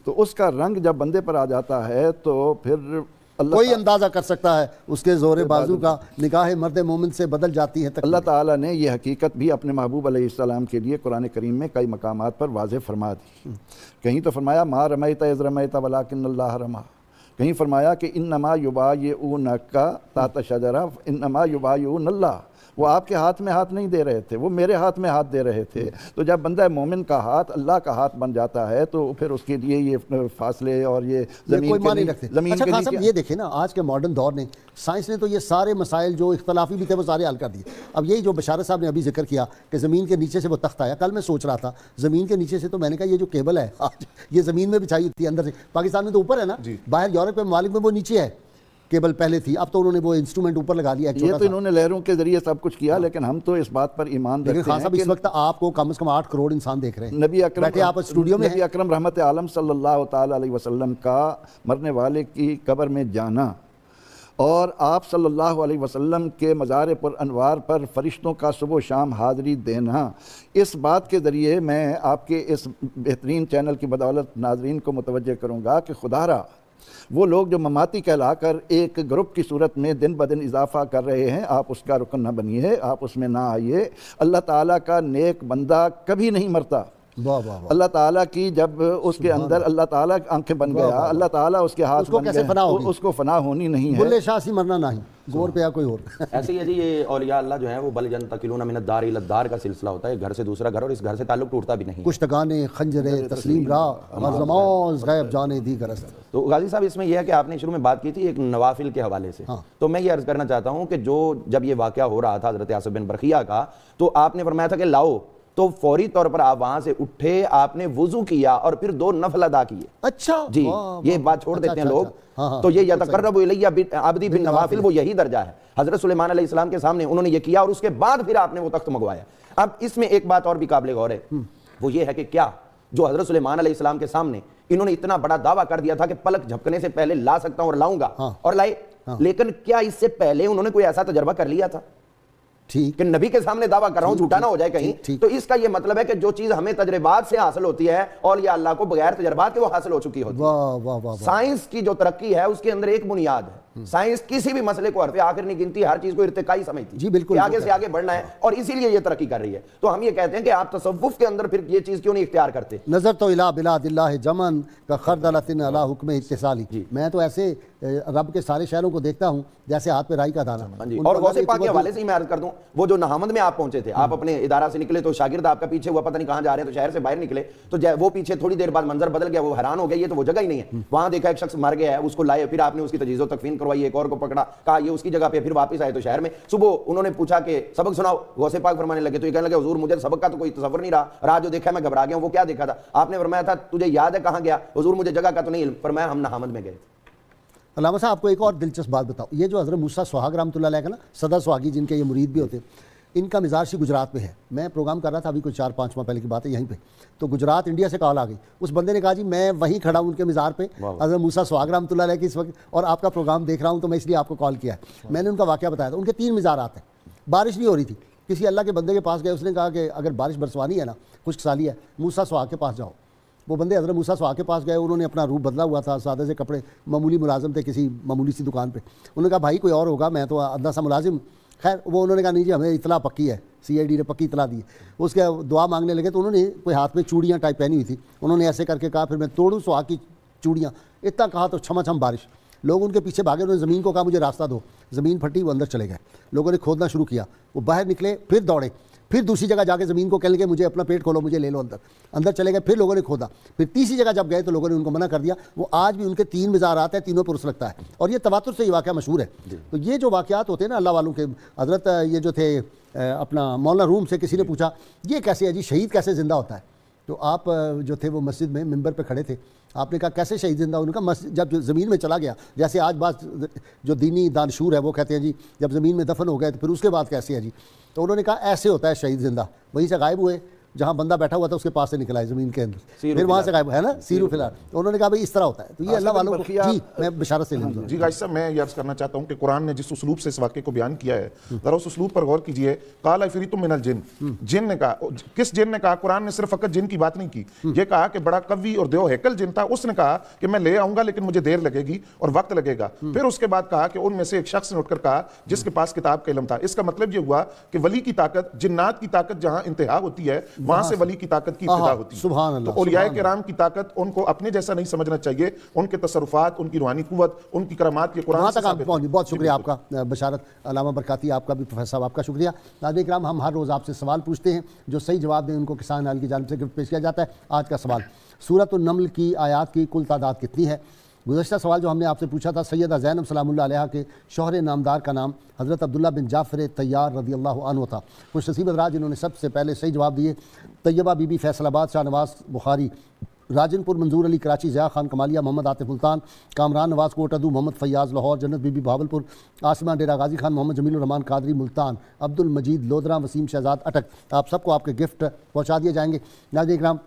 B: تو اس کا رنگ جب بندے پر آ جاتا ہے تو پھر
A: کوئی اندازہ کر سکتا ہے اس کے زور بازو کا, نگاہ مرد مومن سے بدل جاتی ہے.
B: اللہ تعالیٰ نے یہ حقیقت بھی اپنے محبوب علیہ السلام کے لیے قرآن کریم میں کئی مقامات پر واضح فرما دی. کہیں تو فرمایا ما رمیت اذ رمیت ولکن اللہ رمی, کہیں فرمایا کہ انما یبایعونک تحت شجرہ انما یبایعون اللہ, وہ آپ کے ہاتھ میں ہاتھ نہیں دے رہے تھے, وہ میرے ہاتھ میں ہاتھ دے رہے تھے. تو جب بندہ مومن کا ہاتھ اللہ کا ہاتھ بن جاتا ہے تو پھر اس کے لیے یہ فاصلے اور یہ زمین
A: کوئی معنی رکھتے. اچھا خان صاحب یہ دیکھیں نا, آج کے ماڈرن دور نے سائنس نے تو یہ سارے مسائل جو اختلافی بھی تھے وہ سارے حل کر دیے. اب یہی جو بشارت صاحب نے ابھی ذکر کیا کہ زمین کے نیچے سے وہ تخت آیا, کل میں سوچ رہا تھا زمین کے نیچے سے, تو میں نے کہا یہ جو کیبل ہے یہ زمین میں بچھائی ہوتی ہے اندر سے, پاکستان میں تو اوپر ہے نا, باہر یورپ کے ممالک میں وہ نیچے ہے, کیبل پہلے تھی, اب تو انہوں نے وہ انسٹرومنٹ اوپر لگا لیا.
B: یہ تو انہوں نے لہروں کے ذریعے سب کچھ کیا, لیکن ہم تو اس بات پر ایمان رکھتے ہیں.
A: خان صاحب اس وقت آپ کو کم از کم 8 کروڑ انسان دیکھ رہے ہیں,
B: نبی اکرم
A: بیٹھے آپ اسٹوڈیو میں,
B: نبی اکرم رحمت عالم صلی اللہ تعالی علیہ وسلم کا مرنے والے کی قبر میں جانا اور آپ صلی اللہ علیہ وسلم کے مزار پر انوار پر فرشتوں کا صبح و شام حاضری دینا, اس بات کے ذریعے میں آپ کے اس بہترین چینل کی بدولت ناظرین کو متوجہ کروں گا کہ خدا را وہ لوگ جو مماتی کہلا کر ایک گروپ کی صورت میں دن بدن اضافہ کر رہے ہیں, آپ اس کا رکن نہ بنیے, آپ اس میں نہ آئیے. اللہ تعالیٰ کا نیک بندہ کبھی نہیں مرتا. اللہ تعالیٰ کی جب اس کے اندر اللہ تعالیٰ آنکھیں بن گیا, اللہ تعالیٰ اس کے ہاتھ بن گیا, اس کو فنا ہونی نہیں ہے.
A: بلے شاہ سی مرنا نہیں, زور پہ یا کوئی اور.
C: ایسے ہی ہے جی یہ اولیاء اللہ جو ہیں وہ بل ینتقلون من الدار الی الدار کا سلسلہ ہوتا ہے, گھر سے دوسرا گھر, اور اس گھر سے تعلق ٹوٹتا بھی نہیں.
A: کشتگانے خنجرے تسلیم راہ مرزماز غیب جانے دی گرست.
C: تو غازی صاحب اس میں یہ ہے کہ آپ نے شروع میں بات کی تھی ایک نوافل کے حوالے سے, تو میں یہ عرض کرنا چاہتا ہوں کہ جب یہ واقعہ ہو رہا تھا حضرت آصف بن برقیہ کا, تو آپ نے فرمایا تھا کہ لاؤ, تو فوری طور پر آپ وہاں سے اٹھے, آپ نے وضو کیا اور پھر 2 نفل ادا کیے.
A: اچھا جی,
C: یہ بات چھوڑ دیتے ہیں لوگ, تو یہ یتقرب الی عبدی بالنوافل, وہ یہی درجہ ہے. حضرت سلیمان علیہ السلام کے سامنے انہوں نے یہ کیا, اور اس کے بعد پھر آپ نے وہ تخت منگوایا. اب اس میں ایک بات اور بھی قابل غور ہے, وہ یہ ہے کہ کیا جو حضرت سلیمان علیہ السلام کے سامنے انہوں نے اتنا بڑا دعویٰ کر دیا تھا کہ پلک جھپکنے سے پہلے لا سکتا ہوں اور لاؤں گا, اور لائے, لیکن کیا اس سے پہلے انہوں نے کوئی ایسا تجربہ کر لیا تھا کہ نبی کے سامنے دعویٰ کر رہا ہوں جھوٹا نہ ہو جائے کہیں؟ تو اس کا یہ مطلب ہے کہ جو چیز ہمیں تجربات سے حاصل ہوتی ہے اولیاء اللہ کو بغیر تجربات کے وہ حاصل ہو چکی ہوتی ہے. سائنس کی جو ترقی ہے اس کے اندر ایک بنیاد ہے, سائنس کسی بھی مسئلے کو حرف آخر نہیں گنتی, ہر چیز کو ارتقائی سمجھتی ہے,
A: جی بالکل,
C: آگے سے آگے بڑھنا ہے, اور اسی لیے یہ ترقی کر رہی ہے. تو ہم یہ کہتے ہیں کہ آپ تصوف کے اندر پھر یہ چیز کیوں نہیں اختیار کرتے؟
A: نظر تو الہ بلاد اللہ جمن کا خردلۃ علی حکم اتصالی. میں تو ایسے رب کے سارے شہروں کو دیکھتا ہوں جیسے ہاتھ پہ رائی کا دانہ.
C: اور غوث پاک کے حوالے سے ہی میں عرض کر دوں, وہ جو نہامند میں آپ پہنچے تھے, آپ اپنے ادارہ سے نکلے تو شاگرد آپ کا پیچھے ہوا, پتہ نہیں کہاں جا رہے ہیں, تو شہر سے باہر نکلے تو وہ پیچھے تھوڑی دیر بعد منظر بدل گیا, وہ حیران ہو گیا, یہ تو وہ جگہ ہی نہیں ہے. وہاں دیکھا ایک شخص مر گیا ہے, اس کو لائے, پھر آپ نے اس کی تجہیز و تکفین کروائی, ایک اور کو پکڑا, کہا یہ اس کی جگہ پہ, پھر واپس آئے تو شہر میں. صبح انہوں نے پوچھا کہ سبق سناؤ, غوث پاک فرمانے لگے, تو یہ کہنے لگے حضور مجھے سبق کا تو کوئی تصور نہیں رہا, راہ جو دیکھا میں گھبرا گیا ہوں. وہ کیا دیکھا تھا؟ آپ نے فرمایا تھا تجھے یاد ہے کہاں گیا؟ حضور مجھے جگہ کا تو نہیں علم. فرمایا ہم نہامند میں گئے تھے.
A: علامہ صاحب آپ کو ایک اور دلچسپ بات بتاؤ, یہ جو حضرت موسیٰ سوہاگ رحمۃ اللہ علیہ کا نا, سدا سواگی جن کے یہ مرید بھی ہوتے ہیں, ان کا مزار گجرات میں ہے. میں پروگرام کر رہا تھا ابھی کوئی 4-5 ماہ پہلے کی بات ہے یہیں پہ, تو گجرات انڈیا سے کال آ گئی. اس بندے نے کہا جی میں وہیں کھڑا ہوں ان کے مزار پہ, حضرت موسیٰ سوہاگ رحمۃ اللہ علیہ کی اس وقت, اور آپ کا پروگرام دیکھ رہا ہوں, تو میں اس لیے آپ کو کال کیا ہے. میں نے ان کا واقعہ بتایا تھا. ان کے 3 مزارات ہیں, بارش نہیں ہو رہی تھی, کسی اللہ کے بندے کے پاس گئے, اس نے کہا کہ اگر بارش برسوانی ہے نا, خشک سالی ہے, موسیٰ سوہاگ کے پاس جاؤ. وہ بندے حضرت موسیٰ سوہاگ کے پاس گئے, انہوں نے اپنا روپ بدلا ہوا تھا, سادہ سے کپڑے, معمولی ملازم تھے کسی معمولی سی دکان پہ. انہوں نے کہا بھائی کوئی اور ہوگا, میں تو ادنا سا ملازم. خیر وہ انہوں نے کہا نہیں جی ہمیں اطلاع پکی ہے, CID نے پکی اطلاع دی. اس کے دعا مانگنے لگے تو انہوں نے کوئی ہاتھ میں چوڑیاں ٹائپ پہنی ہوئی تھی, انہوں نے ایسے کر کے کہا پھر میں توڑوں سوہاگ کی چوڑیاں, اتنا کہا تو چھما چھم بارش. لوگ ان کے پیچھے بھاگے, انہوں نے زمین کو کہا مجھے راستہ دو, زمین پھٹی, وہ اندر چلے گئے. لوگوں نے کھودنا شروع کیا, وہ باہر نکلے, پھر دوڑے, پھر دوسری جگہ جا کے زمین کو کہنے لگے مجھے اپنا پیٹ کھولو, مجھے لے لو, اندر چلے گئے. پھر لوگوں نے کھودا, پھر تیسری جگہ جب گئے تو لوگوں نے ان کو منع کر دیا. وہ آج بھی ان کے 3 مزارات ہیں, تینوں پر عرس لگتا ہے, اور یہ تواتر سے یہ واقعہ مشہور ہے. تو یہ جو واقعات ہوتے ہیں نا اللہ والوں کے, حضرت یہ جو تھے اپنا مولانا روم سے کسی نے پوچھا یہ کیسے ہے جی, شہید کیسے زندہ ہوتا ہے؟ تو آپ جو تھے وہ مسجد میں ممبر پہ کھڑے تھے, آپ نے کہا کیسے شہید زندہ؟ انہوں نے کہا جب زمین میں چلا گیا, جیسے آج بات جو دینی دانشور ہے وہ کہتے ہیں جی جب زمین میں دفن ہو گئے تو پھر اس کے بعد کیسے ہے جی. تو انہوں نے کہا ایسے ہوتا ہے شہید زندہ, وہیں سے غائب ہوئے, جہاں بندہ بیٹھا ہوا تھا اس کے پاس سے نکلا ہے زمین کے اندر, پھر وہاں سے غائب ہے نا, سیرو فلار. تو انہوں نے کہا بھائی اس طرح ہوتا ہے. تو یہ اللہ والوں کو, جی میں بشارت سے لوں.
D: جی غازی صاحب میں یہ عرض کرنا چاہتا ہوں کہ قرآن نے جس اسلوب سے اس واقعے کو بیان کیا ہے ذرا اس اسلوب پر غور کیجئے. قال عفریت من الجن, جن نے کہا, کس جن نے کہا؟ قرآن نے صرف فقط جن کی بات نہیں کی, یہ کہا کہ بڑا قوی اور دیو ہیکل جن تھا, اس نے کہا کہ میں لے آؤں گا لیکن مجھے دیر لگے گی اور وقت لگے گا. پھر اس کے بعد کہا کہ ان میں سے ایک شخص نے اٹھ کر کہا جس کے پاس کتاب کا علم تھا. اس کا مطلب یہ ہوا کہ ولی کی طاقت, جنات کی طاقت جہاں انتہا ہوتی ہے وہاں سے ولی کی طاقت کی ابتدا ہوتی ہے.
A: سبحان اللہ.
D: تو اولیاء کرام کی طاقت ان کو اپنے جیسا نہیں سمجھنا چاہیے, ان کے تصرفات, ان کی روحانی قوت, ان کی کرامات کے قرآن سے ثابت ہیں.
A: بہت شکریہ آپ کا بشارت علامہ برکاتی, آپ کا بھی پروفیسر صاحب آپ کا شکریہ. ناظرین کرام ہم ہر روز آپ سے سوال پوچھتے ہیں, جو صحیح جواب دیں ان کو کسان حال کی جانب سے گفٹ پیش کیا جاتا ہے. آج کا سوال, سورۃ النمل کی آیات کی کل تعداد کتنی ہے؟ گزشتہ سوال جو ہم نے آپ سے پوچھا تھا, سیدہ زینب سلام اللہ علیہا کے شوہر نامدار کا نام حضرت عبداللہ بن جعفر طیار رضی اللہ عنہ تھا. خوش نصیب حضرات جنہوں نے سب سے پہلے صحیح جواب دیے, طیبہ بی بی فیصل آباد, شاہ نواز بخاری راجن پور, منظور علی کراچی, ضیاء خان کمالیہ, محمد عاطف ملتان, کامران نواز کوٹ ادو, محمد فیاض لاہور, جنت بی بی بہاولپور, آسمہ ڈیرہ غازی خان, محمد جمیل الرحمان قادری ملتان, عبد المجید لودھرا, وسیم شہزاد اٹک. آپ سب کو آپ کے گفٹ پہنچا دیے جائیں گے. ناظرین کرام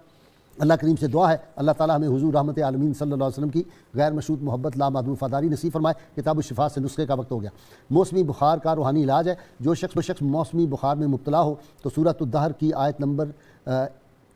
A: اللہ کریم سے دعا ہے اللہ تعالیٰ ہمیں حضور رحمت عالمین صلی اللہ علیہ وسلم کی غیر مشروط محبت لامحدود وفاداری نصیب فرمائے. کتاب الشفا سے نسخے کا وقت ہو گیا. موسمی بخار کا روحانی علاج ہے. جو شخص موسمی بخار میں مبتلا ہو تو سورۃ الدہر کی آیت نمبر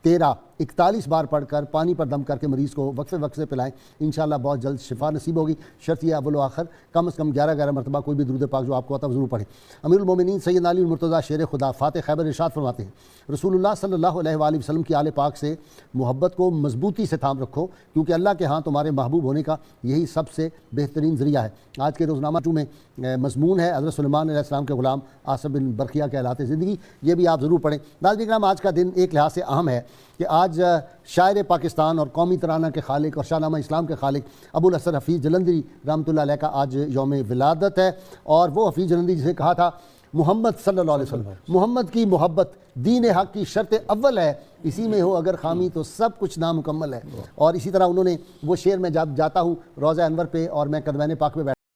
A: 13 41 بار پڑھ کر پانی پر دم کر کے مریض کو وقفے وقفے پلائیں, انشاءاللہ بہت جلد شفا نصیب ہوگی. شرط یہ اول و آخر کم از کم 11 مرتبہ کوئی بھی درود پاک جو آپ کو آتا ہے ضرور پڑھیں. امیر المومنین سیدنا علی المرتضیٰ شیر خدا فاتح خیبر ارشاد فرماتے ہیں, رسول اللہ صلی اللہ علیہ وآلہ وسلم کی آل پاک سے محبت کو مضبوطی سے تھام رکھو, کیونکہ اللہ کے ہاں تمہارے محبوب ہونے کا یہی سب سے بہترین ذریعہ ہے. آج کے روزنامہ میں مضمون ہے حضرت سلیمان علیہ السلام کے غلام آصف بن برقیہ کے حالات زندگی, یہ بھی آپ ضرور پڑھیں. ناظرین کرام آج کا دن ایک لحاظ سے اہم ہے کہ آج شاعر پاکستان اور قومی ترانہ کے خالق اور شاہ نامہ اسلام کے خالق ابو الحسن حفیظ جلندری رحمۃ اللہ علیہ کا آج یوم ولادت ہے. اور وہ حفیظ جلندری جسے کہا تھا محمد صلی اللہ علیہ وسلم, محمد کی محبت دین حق کی شرط اول ہے, اسی میں ہو اگر خامی تو سب کچھ نامکمل ہے. اور اسی طرح انہوں نے وہ شعر میں جب جاتا ہوں روضہ انور پہ اور میں قدمین پاک پہ